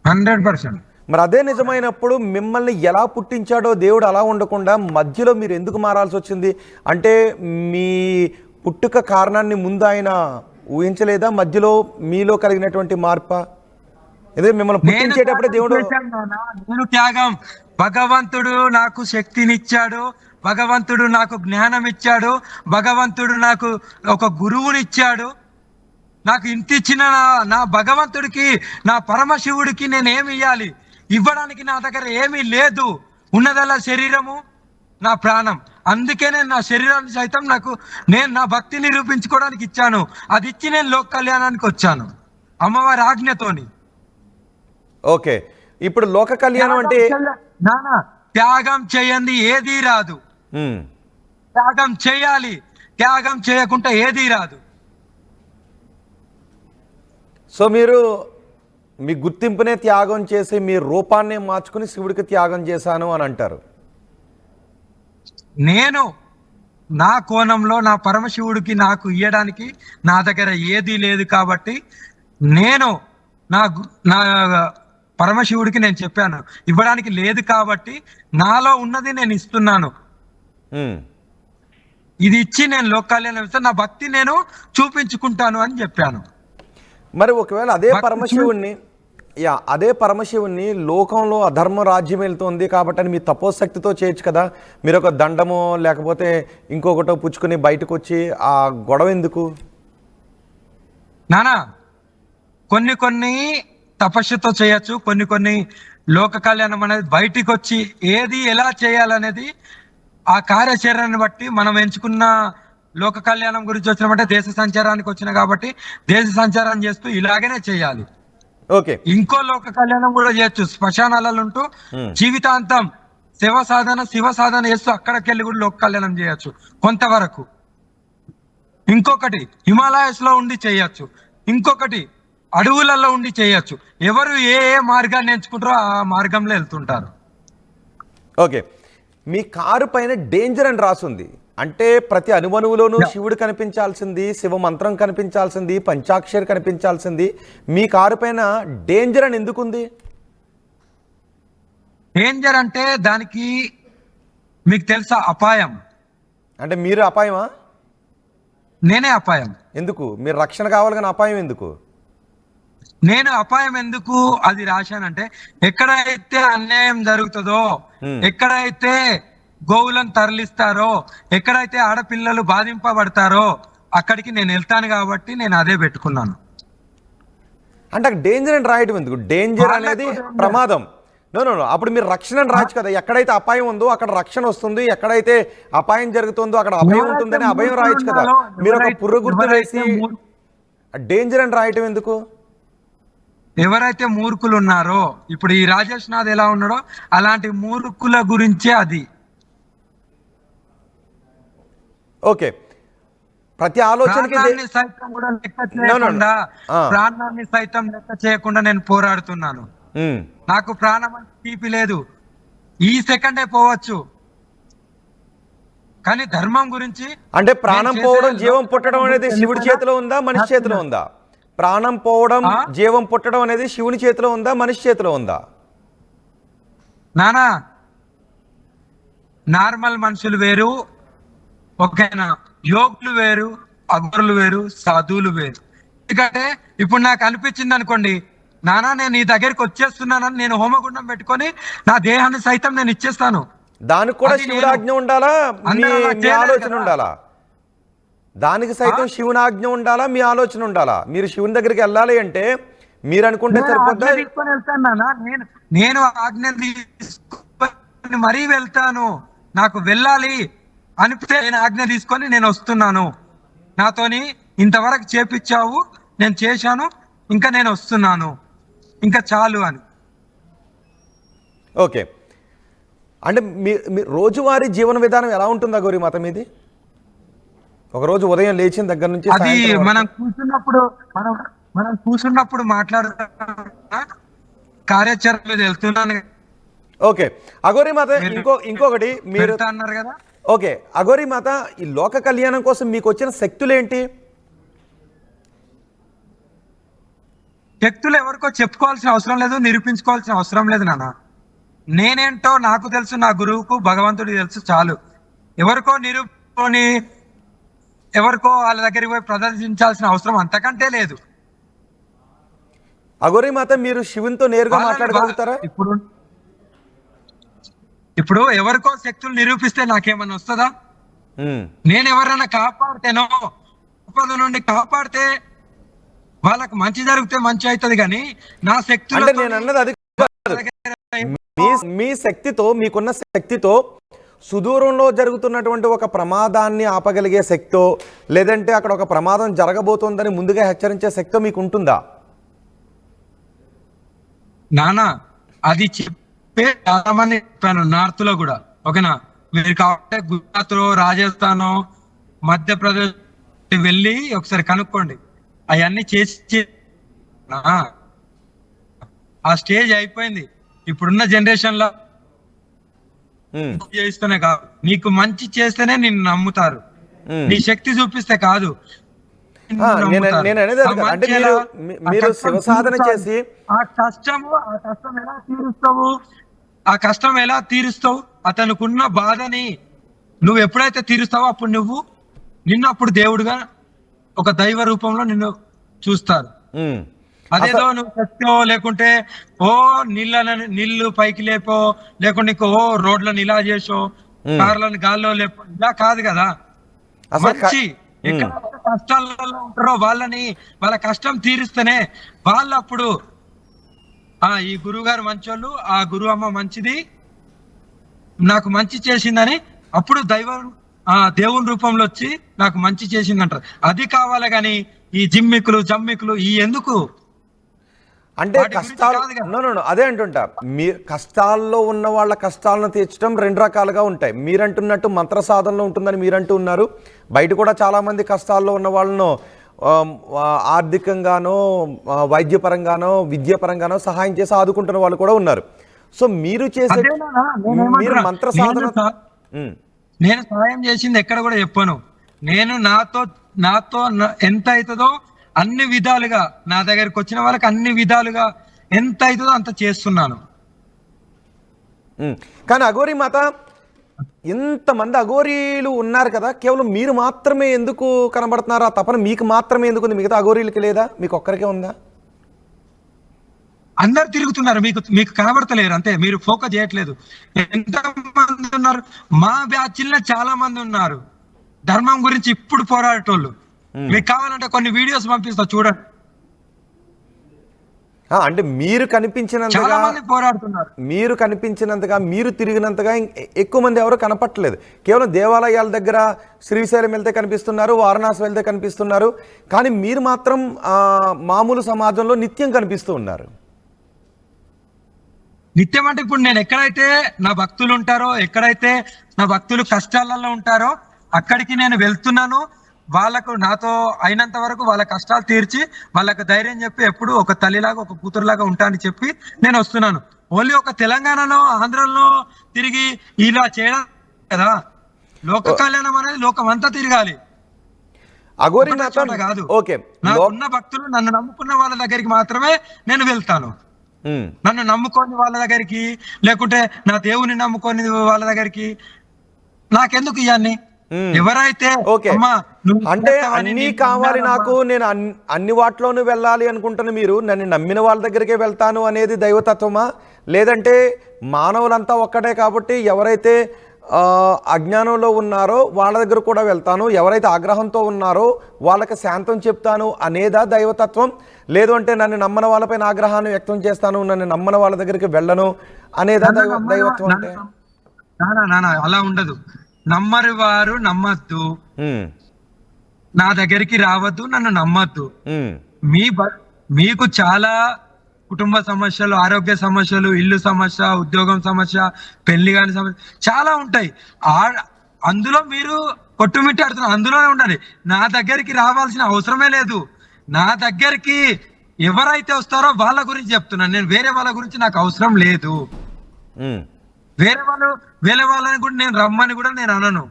100%. మరి అదే నిజమైనప్పుడు మిమ్మల్ని ఎలా పుట్టించాడో దేవుడు అలా ఉండకుండా మధ్యలో మీరు ఎందుకు మారాల్సి వచ్చింది? అంటే మీ పుట్టుక కారణాన్ని ముందు ఆయన ఊహించలేదా? మధ్యలో మీలో కలిగినటువంటి మార్ప ఎందుకంటే మిమ్మల్ని పుట్టించేటప్పుడే దేవుడు నేను త్యాగం, భగవంతుడు నాకు శక్తినిచ్చాడు, భగవంతుడు నాకు జ్ఞానం ఇచ్చాడు, భగవంతుడు నాకు ఒక గురువునిచ్చాడు. నాకు ఇంత ఇచ్చిన నా భగవంతుడికి, నా పరమశివుడికి నేను ఏమి ఇవ్వాలి? ఇవ్వడానికి నా దగ్గర ఏమీ లేదు. ఉన్నదల్లా శరీరము, నా ప్రాణం. అందుకే నేను నా శరీరాన్ని సైతం నేను నా భక్తి నిరూపించుకోవడానికి ఇచ్చాను. అది ఇచ్చి నేను లోక కళ్యాణానికి వచ్చాను అమ్మవారి ఆజ్ఞతోని. ఓకే, ఇప్పుడు లోక కళ్యాణం అంటే నానా, త్యాగం చేయండి ఏదీ రాదు. త్యాగం చేయాలి, త్యాగం చేయకుండా ఏదీ రాదు. సో మీరు మీ గుర్తింపునే త్యాగం చేసి మీ రూపాన్నే మార్చుకుని శివుడికి త్యాగం చేశాను అని అంటారు. నేను నా కోణంలో నా పరమశివుడికి నాకు ఇయ్యడానికి నా దగ్గర ఏదీ లేదు కాబట్టి నేను నా పరమశివుడికి నేను చెప్పాను, ఇవ్వడానికి లేదు కాబట్టి నాలో ఉన్నది నేను ఇస్తున్నాను. ఇది ఇచ్చి నేను లోక కళ్యాణం ఇస్తాను, నా భక్తి నేను చూపించుకుంటాను అని చెప్పాను. మరి ఒకవేళ అదే పరమశివుణ్ణి లోకంలో అధర్మ రాజ్యం వెళ్తుంది కాబట్టి అని మీ తపోశక్తితో చేయొచ్చు కదా. మీరు ఒక దండమో లేకపోతే ఇంకొకటో పుచ్చుకొని బయటకు వచ్చి ఆ గొడవ ఎందుకు? నానా, కొన్ని తపస్సుతో చేయొచ్చు, కొన్ని లోక కళ్యాణం అనేది బయటికి వచ్చి ఏది ఎలా చేయాలనేది ఆ కార్యాచరణని బట్టి మనం ఎంచుకున్న లోక కళ్యాణం గురించి వచ్చినామంటే దేశ సంచారానికి వచ్చిన కాబట్టి దేశ సంచారం చేస్తూ ఇలాగనే చేయాలి. ఓకే. ఇంకో లోక కళ్యాణం కూడా చేయొచ్చు. శ్మశానాలలో ఉంటూ జీవితాంతం శివ సాధన చేస్తూ అక్కడికి వెళ్ళి కూడా లోక కళ్యాణం చేయొచ్చు కొంతవరకు. ఇంకొకటి హిమాలయస్ లో ఉండి చేయొచ్చు. ఇంకొకటి అడవులలో ఉండి చేయొచ్చు. ఎవరు ఏ మార్గాన్ని ఎంచుకుంటారో ఆ మార్గంలో వెళ్తుంటారు. ఓకే. మీ కారు పైన డేంజర్ అని రాసుంది. అంటే ప్రతి అణువణువులోనూ శివుడు కనిపించాల్సింది, శివ మంత్రం కనిపించాల్సింది, పంచాక్షరి కనిపించాల్సింది. మీ కారు పైన డేంజర్ అని ఎందుకుంది? డేంజర్ అంటే దానికి మీకు తెలుసా అపాయం. అంటే మీరు అపాయమా? నేనే అపాయం. ఎందుకు? మీరు రక్షణ కావాలి కానీ అపాయం ఎందుకు? నేను అపాయం ఎందుకు అది రాశానంటే, ఎక్కడైతే అన్యాయం జరుగుతుందో, ఎక్కడైతే గోవులను తరలిస్తారో, ఎక్కడైతే ఆడపిల్లలు బాధింపబడతారో అక్కడికి నేను వెళ్తాను కాబట్టి నేను అదే పెట్టుకున్నాను. అంటే డేంజర్ అని రాయటం ఎందుకు? డేంజర్ అనేది ప్రమాదం. నో. అప్పుడు మీరు రక్షణ రాయొచ్చు కదా. ఎక్కడైతే అపాయం ఉందో అక్కడ రక్షణ వస్తుంది, ఎక్కడైతే అపాయం జరుగుతుందో అక్కడ అభయం ఉంటుందని అభయం రాయొచ్చు కదా. మీరు ఒక పుర్రగుర్తు వేసి డేంజర్ అని రాయటం ఎందుకు? ఎవరైతే మూర్ఖులు ఉన్నారో, ఇప్పుడు ఈ రాజేష్ నాథ్ ఎలా ఉన్నాడో అలాంటి మూర్ఖుల గురించే అది. ఓకే. ప్రతి ఆలోచనకి ప్రాణాన్ని సైతం లెక్క చేయకుండా నేను పోరాడుతున్నాను. నాకు ప్రాణం అంటే తీపి లేదు. ఈ సెకండే పోవచ్చు, కానీ ధర్మం గురించి. అంటే ప్రాణం పోవడం జీవం పుట్టడం అనేది శివుడి చేతిలో ఉందా, మనిషి చేతిలో ఉందా? ప్రాణం పోవడం జీవం పుట్టడం అనేది శివుని చేతిలో ఉందా, మనిషి చేతిలో ఉందా? నానా, నార్మల్ మనుషులు వేరు, ఓకేనా? యోగులు వేరు, అఘోరులు వేరు, సాధువులు వేరు. ఎందుకంటే ఇప్పుడు నాకు అనిపించింది అనుకోండి, నానా నేను నీ దగ్గరికి వచ్చేస్తున్నానని నేను హోమగుండం పెట్టుకొని నా దేహాన్ని సైతం నేను ఇచ్చేస్తాను. దానికి కూడా శివుడాజ్ఞ ఉండాలా, మీ ఆలోచన ఉండాలా? దానికి సైతం శివుని ఆజ్ఞ ఉండాలా, మీ ఆలోచన ఉండాలా? మీరు శివుని దగ్గరికి వెళ్ళాలి అంటే మీరు అనుకుంటే సరిపోద్దా? నేను ఆజ్ఞ తీసుకొని మరీ వెళ్తాను. నాకు వెళ్ళాలి అనిపితే నేను ఆజ్ఞ తీసుకొని నేను వస్తున్నాను. నాతోని ఇంతవరకు చేపించావు, నేను చేశాను, ఇంకా నేను వస్తున్నాను, ఇంకా చాలు అని. ఓకే. అంటే మీ రోజువారీ జీవన విధానం ఎలా ఉంటుందా గౌరీ మాత మీది? ఒకరోజు ఉదయం లేచిన దగ్గర నుంచి అది మనం కూర్చున్నప్పుడు మాట్లాడుతున్నా, కార్యాచరణ మీద వెళ్తున్నాను. ఓకే. అఘోరీ మాత ఇంకొకటి మీరు అన్నారు కదా. ఓకే. అఘోరీ మాత, ఈ లోక కళ్యాణం కోసం మీకు వచ్చిన శక్తులు ఏంటి? శక్తులు ఎవరికో చెప్పుకోవాల్సిన అవసరం లేదు, నిరూపించుకోవాల్సిన అవసరం లేదు నాన్న. నేనేంటో నాకు తెలుసు, నా గురువుకు భగవంతుడికి తెలుసు, చాలు. ఎవరికో నిరూపుకొని ఎవరికో వాళ్ళ దగ్గరికి పోయి ప్రదర్శించాల్సిన అవసరం అంతకంటే లేదు. అఘోరీ మాత, మీరు శివునితో నేరుగా మాట్లాడగలుగుతారా? ఇప్పుడు ఎవరికో శక్తులు నిరూపిస్తే నాకేమన్నా వస్తుందా? నేను ఎవరైనా కాపాడితేనో, ఆపద నుండి కాపాడితే వాళ్ళకి మంచి జరిగితే మంచి అవుతుంది, కానీ నా శక్తులు నేను అన్నది అది కాదు. మీ శక్తితో, మీకున్న శక్తితో సుదూరంలో జరుగుతున్నటువంటి ఒక ప్రమాదాన్ని ఆపగలిగే శక్తో, లేదంటే అక్కడ ఒక ప్రమాదం జరగబోతోందని ముందుగా హెచ్చరించే శక్తో మీకు ఉంటుందా? నానా, అది చెప్పే చాలా మంది చెప్పాను నార్త్ లో కూడా, ఓకేనా? మీరు కాబట్టి గుజరాత్, రాజస్థాన్, మధ్యప్రదేశ్ వెళ్ళి ఒకసారి కనుక్కోండి. అవన్నీ చేసి ఆ స్టేజ్ అయిపోయింది. ఇప్పుడున్న జనరేషన్ లో చేస్తేనే కాదు, నీకు మంచి చేస్తేనే నిన్ను నమ్ముతారు, నీ శక్తి చూపిస్తే కాదు. నేను అనేది అంటే మీరు శివ సాధన చేసి ఆ కష్టం ఎలా తీరుస్తావు? ఆ కష్టం ఎలా తీరుస్తావు? అతనుకున్న బాధని నువ్వు ఎప్పుడైతే తీరుస్తావో అప్పుడు నిన్ను అప్పుడు దేవుడుగా ఒక దైవ రూపంలో నిన్ను చూస్తారు. అదేదో నువ్వు చచ్చో, లేకుంటే ఓ నీళ్ళు పైకి లేపో, లేకుంటే ఓ రోడ్లను ఇలా చేసో, కార్లను గాల్లో లేపో, ఇలా కాదు కదా. మంచి ఎక్కడ కష్టాలలో ఉంటారో వాళ్ళ కష్టం తీరుస్తేనే వాళ్ళు అప్పుడు ఈ గురువు గారు మంచోళ్ళు, ఆ గురువు అమ్మ మంచిది, నాకు మంచి చేసిందని అప్పుడు దైవం దేవుని రూపంలో వచ్చి నాకు మంచి చేసిందంటారు. అది కావాలి కానీ ఈ జిమ్మికులు జమ్మికులు ఈ ఎందుకు? అంటే వాటి గురించి కష్టాలు కాదు కదా. నో అదే అంటుంటా, మీ కష్టాల్లో ఉన్న వాళ్ళ కష్టాలను తీర్చడం రెండు రకాలుగా ఉంటాయి. మీరంటున్నట్టు మంత్ర సాధనలో ఉంటుందని మీరంటూ ఉన్నారు. బయట కూడా చాలామంది కష్టాల్లో ఉన్న వాళ్ళను ఆర్థికంగానో వైద్యపరంగానో విద్యాపరంగానో సహాయం చేసి ఆదుకుంటున్న వాళ్ళు కూడా ఉన్నారు. సో మీరు చేసే మీరు మంత్ర సాధన నేను సహాయం చేసింది ఎక్కడ కూడా చెప్పను. నేను నాతో ఎంత అవుతుందో అన్ని విధాలుగా నా దగ్గరికి వచ్చిన వాళ్ళకి అన్ని విధాలుగా ఎంత అవుతుందో అంత చేస్తున్నాను. కానీ అఘోరి మాత ఇంతమంది అఘోరీలు ఉన్నారు కదా, కేవలం మీరు మాత్రమే ఎందుకు కనబడుతున్నారు? ఆ తపన మీకు మాత్రమే ఎందుకు ఉంది? మిగతా అఘోరీలకి లేదా? మీకు ఒక్కరికే ఉందా? అందరు తిరుగుతున్నారు, మీకు కనబడతలేరు అంతే. మీరు ఫోకస్ చేయట్లేదు. ఎంత మంది ఉన్నారు? మా బ్యాచ్ లో చాలా మంది ఉన్నారు ధర్మం గురించి ఇప్పుడు పోరాడేటోళ్ళు. మీకు కావాలంటే కొన్ని వీడియోస్ పంపిస్తా చూడండి. అంటే మీరు కనిపించినంతగా పోరాడుతున్నారు, మీరు కనిపించినంతగా మీరు తిరిగినంతగా ఎక్కువ మంది ఎవరు కనపట్టలేదు. కేవలం దేవాలయాల దగ్గర శ్రీశైలం వెళ్తే కనిపిస్తున్నారు, వారణాసి వెళ్తే కనిపిస్తున్నారు. కానీ మీరు మాత్రం మామూలు సమాజంలో నిత్యం కనిపిస్తూ ఉన్నారు. నిత్యం అంటే ఇప్పుడు నేను ఎక్కడైతే నా భక్తులు ఉంటారో, ఎక్కడైతే నా భక్తులు కష్టాలలో ఉంటారో అక్కడికి నేను వెళ్తున్నాను. వాళ్ళకు నాతో అయినంత వరకు వాళ్ళ కష్టాలు తీర్చి వాళ్ళకు ధైర్యం చెప్పి ఎప్పుడు ఒక తల్లిలాగా ఒక కూతురులాగా ఉంటా అని చెప్పి నేను వస్తున్నాను. ఓన్లీ ఒక తెలంగాణలో ఆంధ్రలో తిరిగి ఇలా చేయడం కదా. లోక కళ్యాణం అనేది లోకం అంతా తిరగాలి, అఘోరి కాదు. ఓకే, నాకున్న భక్తులు నన్ను నమ్ముకున్న వాళ్ళ దగ్గరికి మాత్రమే నేను వెళ్తాను. నన్ను నమ్ముకోని వాళ్ళ దగ్గరికి, లేకుంటే నా దేవుని నమ్ముకోని వాళ్ళ దగ్గరికి నాకెందుకు ఇవన్నీ? ఎవరైతే అంటే అన్నీ కావాలి నాకు, నేను అన్ని వాటిలోనూ వెళ్ళాలి అనుకుంటున్న మీరు నన్ను నమ్మిన వాళ్ళ దగ్గరికే వెళ్తాను అనేది దైవతత్వమా? లేదంటే మానవులంతా ఒక్కటే కాబట్టి ఎవరైతే అజ్ఞానంలో ఉన్నారో వాళ్ళ దగ్గర కూడా వెళ్తాను, ఎవరైతే ఆగ్రహంతో ఉన్నారో వాళ్ళకి శాంతం చెప్తాను అనేదా దైవతత్వం? లేదు అంటే నన్ను నమ్మన వాళ్ళపైన ఆగ్రహాన్ని వ్యక్తం చేస్తాను, నన్ను నమ్మన వాళ్ళ దగ్గరికి వెళ్ళను అనేదా దైవత్వం? అంటే అలా ఉండదు. నమ్మరు వారు నమ్మద్దు, నా దగ్గరికి రావద్దు, నన్ను నమ్మద్దు. మీకు చాలా కుటుంబ సమస్యలు, ఆరోగ్య సమస్యలు, ఇల్లు సమస్య, ఉద్యోగం సమస్య, పెళ్లి కాని సమస్య చాలా ఉంటాయి. అందులో మీరు కొట్టుమిట్టాడుతున్నారు, అందులోనే ఉండాలి. నా దగ్గరికి రావాల్సిన అవసరమే లేదు. నా దగ్గరికి ఎవరైతే వస్తారో వాళ్ళ గురించి చెప్తున్నాను నేను. వేరే వాళ్ళ గురించి నాకు అవసరం లేదు. వేరే వాళ్ళని కూడా నేను రమ్మని కూడా నేను అనను.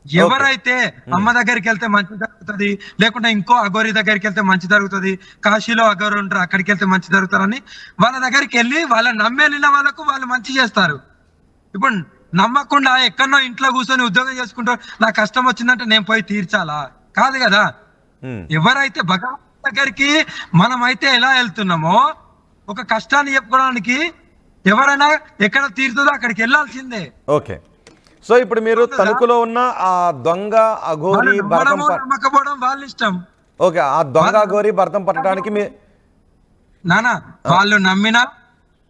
ఎవరైతే అమ్మ దగ్గరికి వెళ్తే మంచి జరుగుతుంది, లేకుంటే ఇంకో అఘోరి దగ్గరికి వెళ్తే మంచి జరుగుతుంది, కాశీలో అఘోరి ఉంటారు అక్కడికి వెళ్తే మంచి జరుగుతారని వాళ్ళ దగ్గరికి వెళ్ళి వాళ్ళని నమ్మెళ్ళిన వాళ్ళకు వాళ్ళు మంచి చేస్తారు. ఇప్పుడు నమ్మకుండా ఎక్కడో ఇంట్లో కూర్చొని ఉద్యోగం చేసుకుంటారు, నాకు కష్టం వచ్చిందంటే నేను పోయి తీర్చాలా? కాదు కదా. ఎవరైతే భగవంతుడి దగ్గరికి మనమైతే ఎలా వెళ్తున్నామో ఒక కష్టాన్ని చెప్పుకోవడానికి ఎవరైనా ఎక్కడ తీరుతుందో అక్కడికి వెళ్ళాల్సిందే. ఓకే, సో ఇప్పుడు మీరు తణుకులో ఉన్న ఆ దొంగ అఘోరి భరతం నమ్మకపోవడం వాళ్ళ ఇష్టం. ఓకే, ఆ దొంగ అఘోరి భరతం పట్టడానికి నానా వాళ్ళు నమ్మినా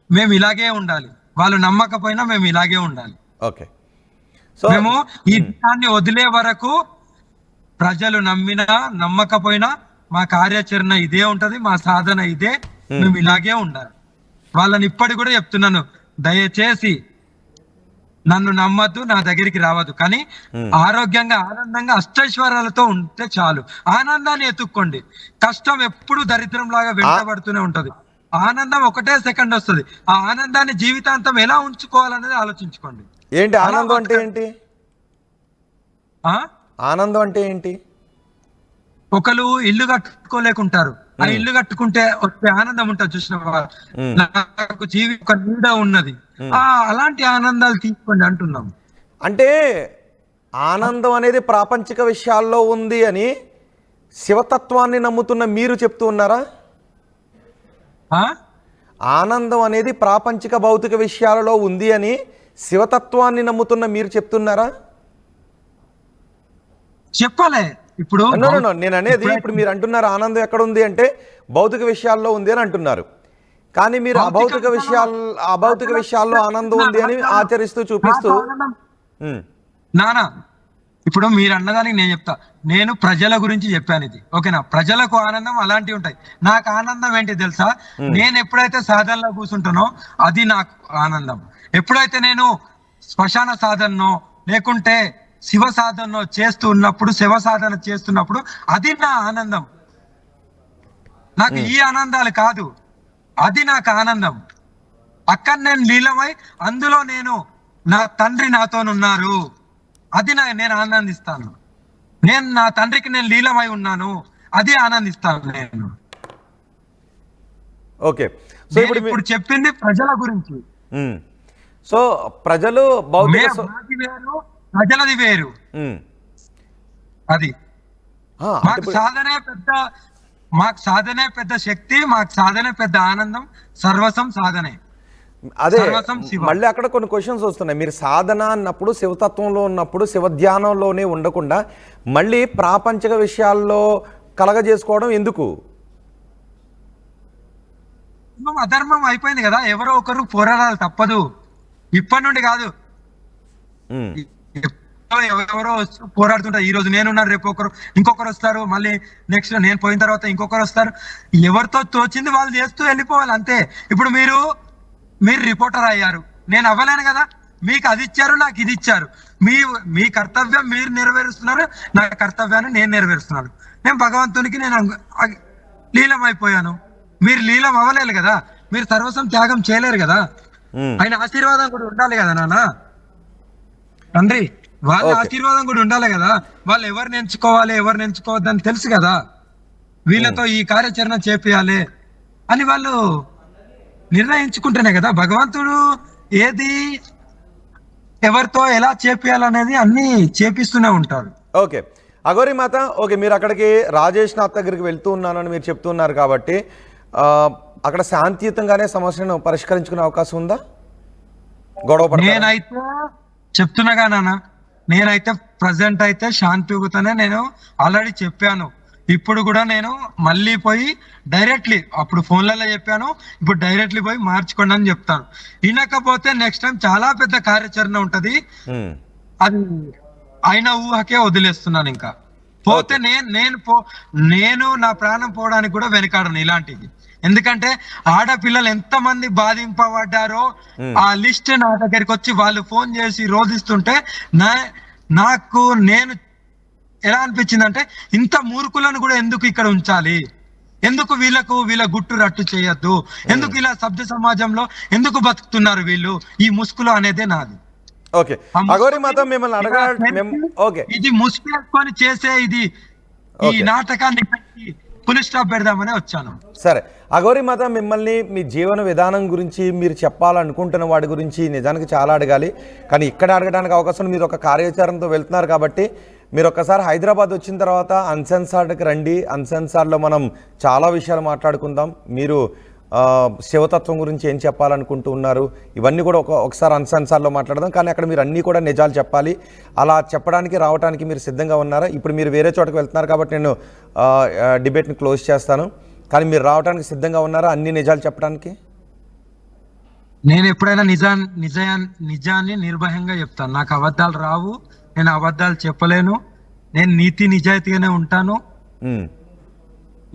మేము ఇలాగే ఉండాలి, వాళ్ళు నమ్మకపోయినా మేము ఇలాగే ఉండాలి. ఓకే, సో మేము ఈ దేశాన్ని వదిలే వరకు ప్రజలు నమ్మినా నమ్మకపోయినా మా కార్యాచరణ ఇదే ఉంటది, మా సాధన ఇదే, మేము ఇలాగే ఉండాలి. వాళ్ళని ఇప్పటికి కూడా చెప్తున్నాను, దయచేసి నన్ను నమ్మద్దు, నా దగ్గరికి రావద్దు, కానీ ఆరోగ్యంగా ఆనందంగా అష్టైశ్వర్యాలతో ఉంటే చాలు. ఆనందాన్ని ఎత్తుక్కోండి. కష్టం ఎప్పుడు దరిద్రం లాగా వెంటబడుతూనే ఉంటది. ఆనందం ఒకటే సెకండ్ వస్తుంది. ఆ ఆనందాన్ని జీవితాంతం ఎలా ఉంచుకోవాలనేది ఆలోచించుకోండి. ఏంటి ఆనందం అంటే ఏంటి? ఆనందం అంటే ఏంటి? ఒకరు ఇల్లు కట్టుకోలేకుంటారు, ఆ ఇల్లు కట్టుకుంటే వచ్చే ఆనందం ఉంటుంది చూసిన, నాకు ఒక నీడ ఉన్నది, అలాంటి ఆనందాలు తీసుకోండి అంటున్నాం. అంటే ఆనందం అనేది ప్రాపంచిక విషయాల్లో ఉంది అని శివతత్వాన్ని నమ్ముతున్న మీరు చెప్తూ ఉన్నారా? ఆనందం అనేది ప్రాపంచిక భౌతిక విషయాలలో ఉంది అని శివతత్వాన్ని నమ్ముతున్న మీరు చెప్తున్నారా? చెప్పాలి. ఇప్పుడు నేను అనేది, ఇప్పుడు మీరు అంటున్నారు ఆనందం ఎక్కడ ఉంది అంటే భౌతిక విషయాల్లో ఉంది అని అంటున్నారు, కానీ మీరు అభౌతిక విషయాల్లో ఆనందం ఉంది అని ఆచరిస్తూ చూపిస్తూ నానా ఇప్పుడు మీరు అన్నదానికి నేను చెప్తా, నేను ప్రజల గురించి చెప్పాను ఇది, ఓకేనా? ప్రజలకు ఆనందం అలాంటివి ఉంటాయి. నాకు ఆనందం ఏంటి తెలుసా? నేను ఎప్పుడైతే సాధనలో కూర్చుంటానో అది నాకు ఆనందం. ఎప్పుడైతే నేను శ్మశాన సాధనో లేకుంటే శివ సాధనో చేస్తూ ఉన్నప్పుడు, శివ సాధన చేస్తున్నప్పుడు అది నా ఆనందం. నాకు ఈ ఆనందాలు కాదు, అది నాకు ఆనందం. అక్కడ నేను లీలమై అందులో నేను నా తండ్రి నాతోనున్నారు, అది నేను ఆనందిస్తాను. నేను నా తండ్రికి నేను లీలమై ఉన్నాను, అది ఆనందిస్తాను నేను. ఓకే. సో నేను ఇప్పుడు చెప్పింది ప్రజల గురించి. సో ప్రజలు భౌతిక మాది వేరు, ప్రజలది వేరు. అది మాకు సాధనే పెద్ద శక్తి, మాకు సాధనే పెద్ద ఆనందం, సర్వసం సాధనే. అదే మళ్ళీ అక్కడ కొన్ని క్వశ్చన్స్ వస్తున్నాయి. మీరు సాధన అన్నప్పుడు శివతత్వంలో ఉన్నప్పుడు శివ ధ్యానంలోనే ఉండకుండా మళ్ళీ ప్రాపంచిక విషయాల్లో కలగజేసుకోవడం ఎందుకు? అధర్మం అయిపోయింది కదా, ఎవరో ఒకరు పోరాడాలి, తప్పదు. ఇప్పటి నుండి కాదు, ఎవరో పోరాడుతుంటారు. ఈ రోజు నేనున్నాను, రేపు ఇంకొకరు వస్తారు, మళ్ళీ నెక్స్ట్ నేను పోయిన తర్వాత ఇంకొకరు వస్తారు. ఎవరితో తోచింది వాళ్ళు చేస్తూ వెళ్ళిపోవాలి అంతే. ఇప్పుడు మీరు రిపోర్టర్ అయ్యారు, నేను అవ్వలేను కదా. మీకు అది ఇచ్చారు, నాకు ఇది ఇచ్చారు. మీ కర్తవ్యం మీరు నెరవేరుస్తున్నారు, నా కర్తవ్యాన్ని నేను నెరవేరుస్తున్నాను. నేను భగవంతునికి నేను లీలం అయిపోయాను, మీరు లీలం అవ్వలేరు కదా, మీరు సర్వస్వం త్యాగం చేయలేరు కదా. ఆయన ఆశీర్వాదం కూడా ఉండాలి కదా నాన్న, తండ్రి వాళ్ళ ఆశీర్వాదం కూడా ఉండాలి కదా. వాళ్ళు ఎవరిని ఎంచుకోవాలి, ఎవరిని ఎంచుకోవద్దని తెలుసు కదా. వీళ్ళతో ఈ కార్యాచరణ చేపియాలి అని వాళ్ళు నిర్ణయించుకుంటేనే కదా భగవంతుడు ఏది ఎవరితో ఎలా చేపియాలనేది అన్ని చేపిస్తూనే ఉంటారు. ఓకే అఘోరి మాత, ఓకే మీరు అక్కడికి రాజేష్ నాథ్ దగ్గరికి వెళ్తూ ఉన్నానని మీరు చెప్తున్నారు కాబట్టి అక్కడ శాంతియుతంగానే సమస్యను పరిష్కరించుకునే అవకాశం ఉందా? గొడవ నేనైతే చెప్తున్నాగా నాన్న, నేనైతే ప్రజెంట్ అయితే శాంతియుతనే నేను ఆల్రెడీ చెప్పాను. ఇప్పుడు కూడా నేను మళ్ళీ పోయి డైరెక్ట్లీ, అప్పుడు ఫోన్లలో చెప్పాను, ఇప్పుడు డైరెక్ట్లీ పోయి మార్చుకోండి అని చెప్తాను. వినకపోతే నెక్స్ట్ టైం చాలా పెద్ద కార్యాచరణ ఉంటది. అది అయిన ఊహకే వదిలేస్తున్నాను. ఇంకా పోతే నేను నా ప్రాణం పోవడానికి కూడా వెనకాడను ఇలాంటివి. ఎందుకంటే ఆడపిల్లలు ఎంత మంది బాధింపబడ్డారో ఆ లిస్ట్ నా దగ్గరికి వచ్చి వాళ్ళు ఫోన్ చేసి రోధిస్తుంటే నాకు నేను ఎలా అనిపించింది అంటే, ఇంత మూర్ఖులను కూడా ఎందుకు ఇక్కడ ఉంచాలి, ఎందుకు వీళ్ళ గుట్టు రట్టు చేయొద్దు, ఎందుకు ఇలా సభ్య సమాజంలో ఎందుకు బతుకుతున్నారు వీళ్ళు, ఈ ముసుగులో అనేదే నాది. ఓకే అఘోరి మాత, మిమ్మల్ని అడగాలి, ఇది ముసుగు వేసుకొని చేసే ఇది ఈ నాటకాన్ని ఫుల్ స్టాప్ పెడదామని వచ్చాను. సరే అఘోరి మాత, మిమ్మల్ని మీ జీవన విధానం గురించి మీరు చెప్పాలనుకుంటున్న వాటి గురించి నిజానికి చాలా అడగాలి, కానీ ఇక్కడ అడగడానికి అవకాశం, మీరు ఒక కార్యాచరణతో వెళ్తున్నారు కాబట్టి మీరు ఒక్కసారి హైదరాబాద్ వచ్చిన తర్వాత అన్సెన్సార్డ్కి రండి. అన్సెన్సార్డ్లో మనం చాలా విషయాలు మాట్లాడుకుందాం. మీరు శివతత్వం గురించి ఏం చెప్పాలనుకుంటూ ఉన్నారు, ఇవన్నీ కూడా ఒకసారి అన్సెన్సార్డ్లో మాట్లాడదాం. కానీ అక్కడ మీరు అన్నీ కూడా నిజాలు చెప్పాలి. అలా చెప్పడానికి రావడానికి మీరు సిద్ధంగా ఉన్నారా? ఇప్పుడు మీరు వేరే చోటకు వెళ్తున్నారు కాబట్టి నేను డిబేట్ని క్లోజ్ చేస్తాను, కానీ మీరు రావడానికి సిద్ధంగా ఉన్నారా అన్ని నిజాలు చెప్పడానికి? నేను ఎప్పుడైనా నిజాన్ని నిర్భయంగా చెప్తాను. నాకు అబద్ధాలు రావు, నేను అబద్ధాలు చెప్పలేను, నేను నీతి నిజాయితీగానే ఉంటాను.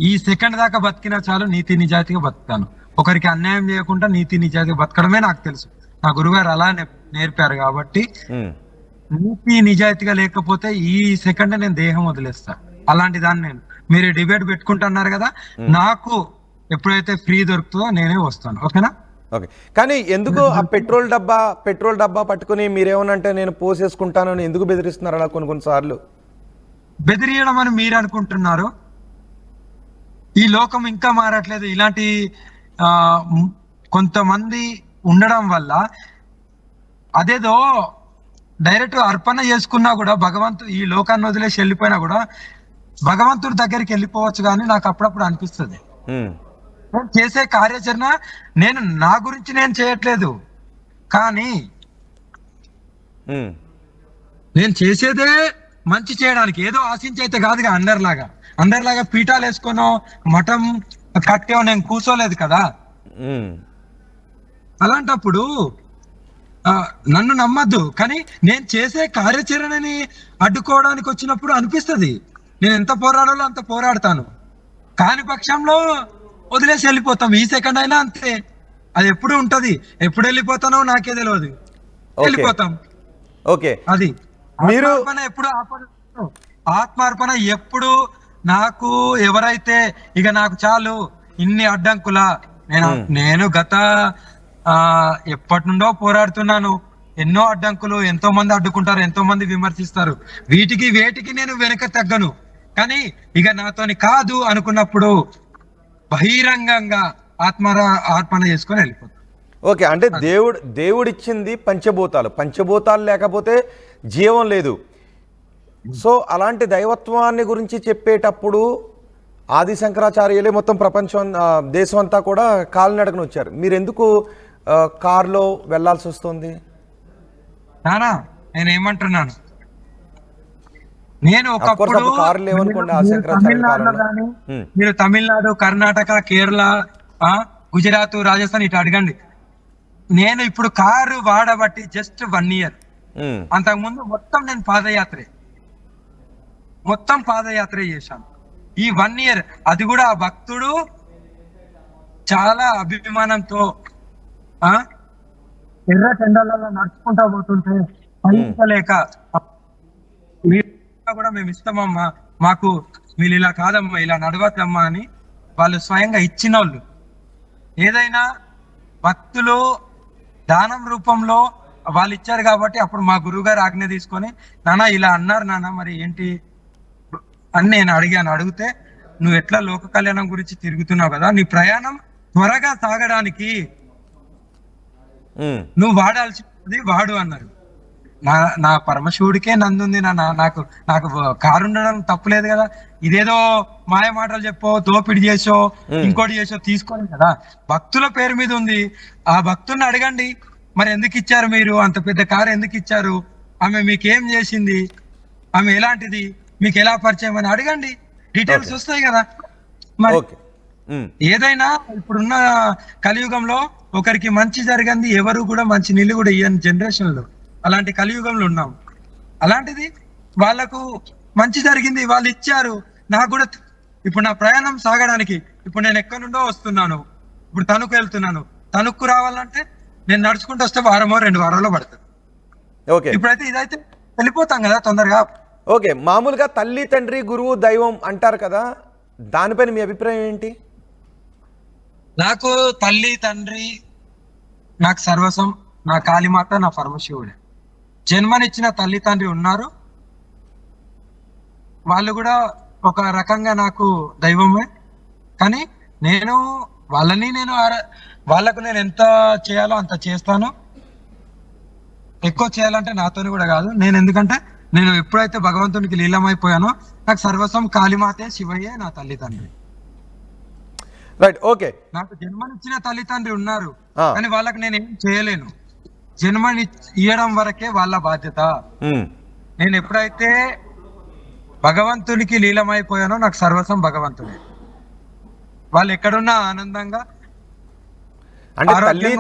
ఈ సెకండ్ దాకా బతికినా చాలు నీతి నిజాయితీగా బతుకుతాను. ఒకరికి అన్యాయం చేయకుండా నీతి నిజాయితీగా బతకడమే నాకు తెలుసు. నా గురుగారు అలా నేర్పారు కాబట్టి నీతి నిజాయితీగా లేకపోతే ఈ సెకండ్ నేను దేహం వదిలేస్తా. అలాంటి దాన్ని మీరు డిబేట్ పెట్టుకుంటున్నారు కదా, నాకు ఎప్పుడైతే ఫ్రీ దొరుకుతుందో నేనే వస్తాను. ఓకేనా? ఓకే. కానీ ఎందుకు ఆ పెట్రోల్ డబ్బా పట్టుకుని మీరేమనంటే నేను పోసేసుకుంటానని ఎందుకు బెదిరిస్తున్నారు అలా కొన్నిసార్లు? బెదిరియడం అని మీరు అనుకుంటున్నారు. ఈ లోకం ఇంకా మారట్లేదు. ఇలాంటి కొంతమంది ఉండడం వల్ల అదేదో డైరెక్ట్ అర్పణ చేసుకున్నా కూడా ఈ లోకాన్ని వదిలేసి వెళ్ళిపోయినా కూడా భగవంతుడి దగ్గరికి వెళ్ళిపోవచ్చు. కానీ నాకు అప్పుడప్పుడు అనిపిస్తుంది, నేను చేసే కార్యాచరణ నేను నా గురించి నేను చేయట్లేదు, కానీ నేను చేసేదే మంచి చేయడానికి, ఏదో ఆశించి అయితే కాదుగా. అందరిలాగా పీఠాలు వేసుకోనో మఠం కట్టేవో నేను కూర్చోలేదు కదా. అలాంటప్పుడు నన్ను నమ్మద్దు, కానీ నేను చేసే కార్యాచరణని అడ్డుకోవడానికి వచ్చినప్పుడు అనిపిస్తుంది నేను ఎంత పోరాడాలో అంత పోరాడతాను. కాని పక్షంలో వదిలేసి వెళ్ళిపోతాం. ఈ సెకండ్ అయినా అంతే, అది ఎప్పుడు ఉంటది. ఎప్పుడు వెళ్ళిపోతానో నాకే తెలియదు, వెళ్ళిపోతాం. ఓకే, అది మీరు ఎప్పుడు ఆత్మార్పణ ఎప్పుడు నాకు ఎవరైతే ఇక నాకు చాలు ఇన్ని అడ్డంకులా నేను గత ఎప్పటి నుండో పోరాడుతున్నాను. ఎన్నో అడ్డంకులు, ఎంతో మంది అడ్డుకుంటారు, ఎంతో మంది విమర్శిస్తారు. వేటికి నేను వెనక తగ్గను. కానీ ఇక నాతోని కాదు అనుకున్నప్పుడు బహిరంగంగా ఆత్మర్పణ చేసుకొని వెళ్ళిపోతాను. ఓకే, అంటే దేవుడిచ్చింది పంచభూతాలు లేకపోతే జీవం లేదు. సో అలాంటి దైవత్వాన్ని గురించి చెప్పేటప్పుడు ఆది శంకరాచార్యులే మొత్తం ప్రపంచం దేశం అంతా కూడా కాలినడకన వచ్చారు. మీరు ఎందుకు కారులో వెళ్లాల్సి వస్తుంది? నానా నేనేమంటున్నాను, నేను ఒకప్పుడు కారు లేవనుకోండి ఆది శంకరాచార్య, మీరు తమిళనాడు, కర్ణాటక, కేరళ, గుజరాత్, రాజస్థాన్ ఇటు అడగండి. నేను ఇప్పుడు కారు వాడబట్టి జస్ట్ 1 year. అంతకుముందు మొత్తం నేను పాదయాత్ర చేశాను. ఈ 1 year అది కూడా ఆ భక్తుడు చాలా అభిమానంతో ఎర్ర టెండర్లలో నడుచుకుంటా పోతుంటే భరించలేక కూడా మేము ఇస్తామమ్మా, మాకు మీరు ఇలా కాదమ్మా, ఇలా నడవద్దమ్మా అని వాళ్ళు స్వయంగా ఇచ్చిన వాళ్ళు. ఏదైనా భక్తులు దానం రూపంలో వాళ్ళు ఇచ్చారు కాబట్టి అప్పుడు మా గురువుగారు ఆజ్ఞ తీసుకొని, నాన్న ఇలా అన్నారు నాన్న, మరి ఏంటి అని నేను అడిగితే, నువ్వు ఎట్లా లోక కళ్యాణం గురించి తిరుగుతున్నావు కదా, నీ ప్రయాణం త్వరగా సాగడానికి నువ్వు వాడాల్సింది వాడు అన్నారు. నా పరమశివుడికే నందుంది నాకు కారు ఉండడం తప్పులేదు కదా. ఇదేదో మాయ మాటలు చెప్పో, దోపిడి చేసో, ఇంకోటి చేసో తీసుకోండి కదా. భక్తుల పేరు మీద ఉంది. ఆ భక్తుల్ని అడగండి, మరి ఎందుకు ఇచ్చారు మీరు అంత పెద్ద కారు, ఎందుకు ఇచ్చారు, ఆమె మీకేం చేసింది, ఆమె ఎలాంటిది, మీకు ఎలా పరిచయం అని అడగండి, డీటెయిల్స్ వస్తాయి కదా. మరి ఏదైనా ఇప్పుడున్న కలియుగంలో ఒకరికి మంచి జరిగింది ఎవరు కూడా మంచి నీళ్ళు కూడా ఇయ్యని జనరేషన్ లో అలాంటి కలియుగంలో ఉన్నాం. అలాంటిది వాళ్ళకు మంచి జరిగింది, వాళ్ళు ఇచ్చారు. నాకు కూడా ఇప్పుడు నా ప్రయాణం సాగడానికి, ఇప్పుడు నేను ఎక్కడి నుండో వస్తున్నాను, ఇప్పుడు తణుకు వెళ్తున్నాను. తణుకు రావాలంటే నేను నడుచుకుంటూ వస్తే 1 వారమో 2 వారాల్లో పడుతుంది. ఇప్పుడైతే ఇదైతే వెళ్ళిపోతాం కదా తొందరగా. ఓకే, మామూలుగా తల్లి, తండ్రి, గురువు, దైవం అంటారు కదా, దానిపైన మీ అభిప్రాయం ఏంటి? నాకు తల్లి, తండ్రి, నాకు సర్వస్వం, నా కాళీమాత, నా పరమశివుడే. జన్మనిచ్చిన తల్లి, తండ్రి ఉన్నారు, వాళ్ళు కూడా ఒక రకంగా నాకు దైవమే. కానీ నేను వాళ్ళకు నేను ఎంత చేయాలో అంత చేస్తాను. ఎక్కువ చేయాలంటే నాతోని కూడా కాదు. ఎందుకంటే నేను ఎప్పుడైతే భగవంతునికి లీలమైపోయానో నాకు సర్వస్వం కాళీమాతే, శివయ్యే నా తల్లి, తండ్రి. Right, okay. నాకు జన్మనిచ్చిన తల్లి, తండ్రి ఉన్నారు, కానీ వాళ్ళకి నేను ఏం చేయలేను. జన్మని ఇవ్వడం వరకే వాళ్ళ బాధ్యత. నేను ఎప్పుడైతే భగవంతునికి లీలమైపోయానో నాకు సర్వస్వం భగవంతుడే. వాళ్ళు ఎక్కడున్నా ఆనందంగా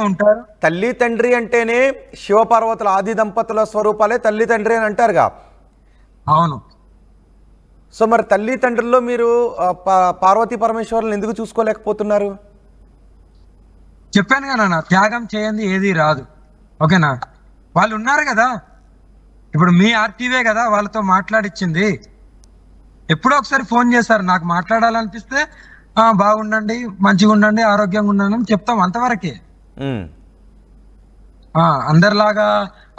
ఉంటారు. తల్లి తండ్రి అంటేనే శివపార్వతుల ఆది దంపతుల స్వరూపాలే తల్లి తండ్రి అని అంటారుగా. అవును. సో మరి తల్లి తండ్రుల్లో మీరు పార్వతీ పరమేశ్వరులను ఎందుకు చూసుకోలేకపోతున్నారు? చెప్పాను కదా నాన్న, త్యాగం చేయండి ఏది రాదు. ఓకేనా? వాళ్ళు ఉన్నారు కదా, ఇప్పుడు మీ ఆర్టీవే కదా వాళ్ళతో మాట్లాడిచ్చింది. ఎప్పుడో ఒకసారి ఫోన్ చేశారు, నాకు మాట్లాడాలనిపిస్తే బాగుండండి, మంచిగా ఉండండి, ఆరోగ్యంగా ఉండండి అని చెప్తాం, అంతవరకే. అందరిలాగా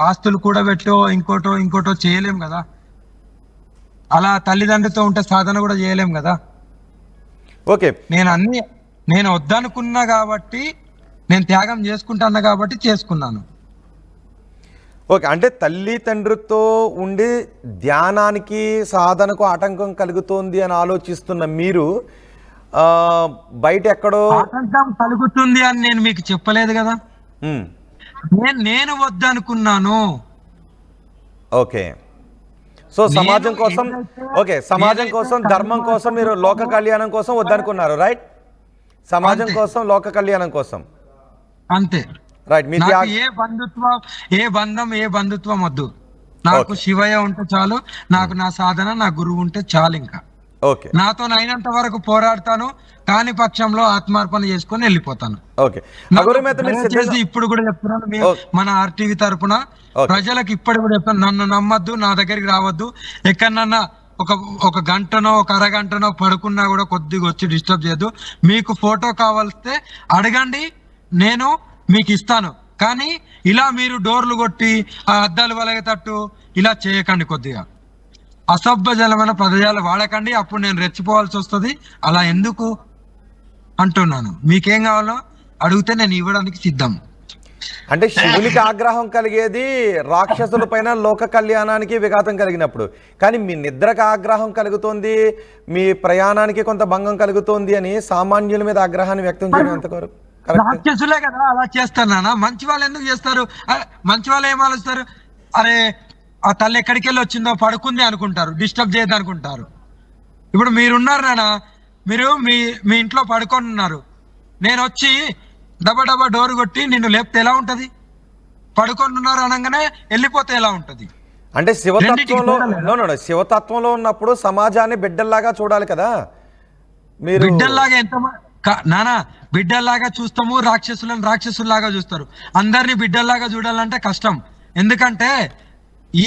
ఆస్తులు కూడబెట్టో ఇంకోటో చేయలేం కదా. అలా తల్లిదండ్రులతో ఉంటే సాధన కూడా చేయలేం కదా. ఓకే, నేను వద్దనుకున్నా కాబట్టి, నేను త్యాగం చేసుకుంటున్నా కాబట్టి చేసుకున్నాను. ఓకే, అంటే తల్లి తండ్రితో ఉండి ధ్యానానికి సాధనకు ఆటంకం కలుగుతోంది అని ఆలోచిస్తున్న మీరు బయట ఎక్కడో ఆటంకం కలుగుతుంది అని నేను మీకు చెప్పలేదు కదా. నేను వద్దనుకున్నాను. ఓకే, సో సమాజం కోసం, ఓకే, సమాజం కోసం, ధర్మం కోసం, మీరు లోక కళ్యాణం కోసం వద్దనుకున్నారు, రైట్? సమాజం కోసం, లోక కళ్యాణం కోసం, అంతే. రైట్ మీ నాకు ఏ బంధుత్వం వద్దు. నాకు శివయ్య ఉంటే చాలు, నాకు నా సాధన, నా గురువు ఉంటే చాలు. ఇంకా ఓకే, నాతో అయినంత వరకు పోరాడతాను, కాని పక్షంలో ఆత్మార్పణ చేసుకొని వెళ్ళిపోతాను. ఓకే. అఘోరి మాత మీరు దయచేసి ఇప్పుడు కూడా చెప్తున్నాను, మన ఆర్టీవీ తరపున ప్రజలకు ఇప్పుడు కూడా చెప్తాను, నన్ను నమ్మద్దు, నా దగ్గరికి రావద్దు. ఎక్కడన్నా ఒక గంటనో ఒక అరగంటనో పడుకున్నా కూడా కొద్దిగా వచ్చి డిస్టర్బ్ చేయొద్దు. మీకు ఫోటో కావాలిస్తే అడగండి, నేను మీకు ఇస్తాను. కానీ ఇలా మీరు డోర్లు కొట్టి ఆ అద్దాలు వలగేటట్టు ఇలా చేయకండి. కొద్దిగా అసభ్యజలమైన పదజాలు వాడకండి, అప్పుడు నేను రెచ్చిపోవాల్సి వస్తుంది. అలా ఎందుకు అంటున్నాను. మీకేం కావాలో అడిగితే నేను ఇవ్వడానికి సిద్ధం. అంటే శివునికి ఆగ్రహం కలిగేది రాక్షసుల పైన లోక కళ్యాణానికి విఘాతం కలిగినప్పుడు, కానీ మీ నిద్రకు ఆగ్రహం కలుగుతోంది, మీ ప్రయాణానికి కొంత భంగం కలుగుతోంది అని సామాన్యుల మీద ఆగ్రహాన్ని వ్యక్తం చేయడం ఎంతవరకు కరెక్ట్? రాక్షసులే కదా అలా చేస్తారు నాన్న. మంచి వాళ్ళు ఎందుకు చేస్తారు? మంచి వాళ్ళు ఏం ఆలోచిస్తారు? అరే ఆ తల్లి ఎక్కడికి వెళ్ళి వచ్చిందో, పడుకుంది అనుకుంటారు, డిస్టర్బ్ చేయద్దు అనుకుంటారు. ఇప్పుడు మీరున్నారు నాన్న, మీరు మీ ఇంట్లో పడుకొని ఉన్నారు, నేను వచ్చి డబ్బా డోర్ కొట్టి నిన్ను లేపితే ఎలా ఉంటది? పడుకొని ఉన్నారు అనగానే వెళ్ళిపోతే ఎలా ఉంటది? అంటే శివతత్వంలో ఉన్నప్పుడు సమాజాన్ని బిడ్డల్లాగా చూడాలి కదా మీరు. బిడ్డల్లాగా నానా బిడ్డల్లాగా చూస్తాము, రాక్షసుల్లాగా చూస్తారు. అందరినీ బిడ్డల్లాగా చూడాలంటే కష్టం. ఎందుకంటే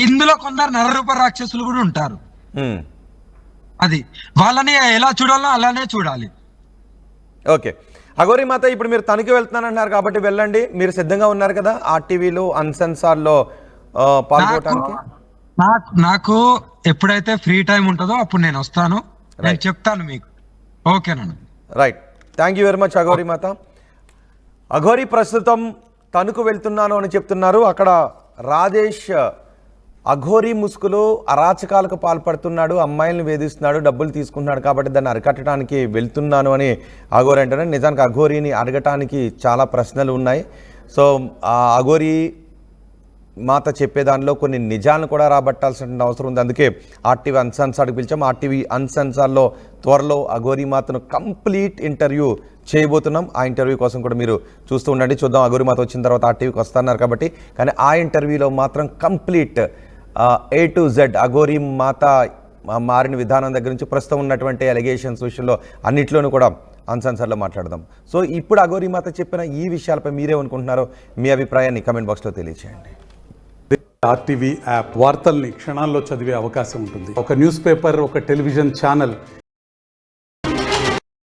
ఇందులో కొందరు నరరూప రాక్షసులు కూడా ఉంటారు. అది వాళ్ళని ఎలా చూడాలో అలానే చూడాలి. ఓకే అఘోరి మాత, ఇప్పుడు మీరు తనకి వెళ్తున్నానంటున్నారు కాబట్టి వెళ్ళండి. మీరు సిద్ధంగా ఉన్నారు కదా ఆర్టీవీలో అన్సెన్సార్లో పాల్గొనడానికి? నాకు ఎప్పుడైతే ఫ్రీ టైం ఉంటుందో అప్పుడు నేను వస్తాను, నేను చెప్తాను మీకు. ఓకేనండి, right. Thank you very much Aghori మాత. అఘోరి ప్రస్తుతం తణుకు వెళ్తున్నాను అని చెప్తున్నారు. అక్కడ రాజేష్ అఘోరి ముసుగులో అరాచకాలకు పాల్పడుతున్నాడు, అమ్మాయిలను వేధిస్తున్నాడు, డబ్బులు తీసుకుంటున్నాడు, కాబట్టి దాన్ని అరికట్టడానికి వెళ్తున్నాను అని అఘోరి అంటారు. నిజానికి అఘోరిని అడగటానికి చాలా ప్రశ్నలు ఉన్నాయి. సో ఆ అఘోరి మాత చెప్పేదానిలో కొన్ని నిజాలను కూడా రాబట్టాల్సిన అవసరం ఉంది. అందుకే ఆర్టీవీ అన్సెన్సార్కి పిలిచాం. ఆర్టీవీ అన్సెన్సార్లో త్వరలో అఘోరి మాతను కంప్లీట్ ఇంటర్వ్యూ చేయబోతున్నాం. ఆ ఇంటర్వ్యూ కోసం కూడా మీరు చూస్తూ ఉండండి. చూద్దాం, అఘోరి మాత వచ్చిన తర్వాత ఆర్టీవీకి వస్తున్నారు కాబట్టి. కానీ ఆ ఇంటర్వ్యూలో మాత్రం complete A to Z Aghori మాత మారిన విధానం దగ్గర నుంచి ప్రస్తుతం ఉన్నటువంటి అలిగేషన్స్ విషయంలో అన్నిట్లోనూ కూడా అన్సెన్సార్లో మాట్లాడదాం. సో ఇప్పుడు అఘోరి మాత చెప్పిన ఈ విషయాలపై మీరేమనుకుంటున్నారో మీ అభిప్రాయాన్ని కమెంట్ బాక్స్లో తెలియజేయండి. ఆర్టీవీ యాప్ వార్తల్ని క్షణాల్లో చదివే అవకాశం ఉంటుంది. ఒక న్యూస్ పేపర్, ఒక టెలివిజన్ ఛానల్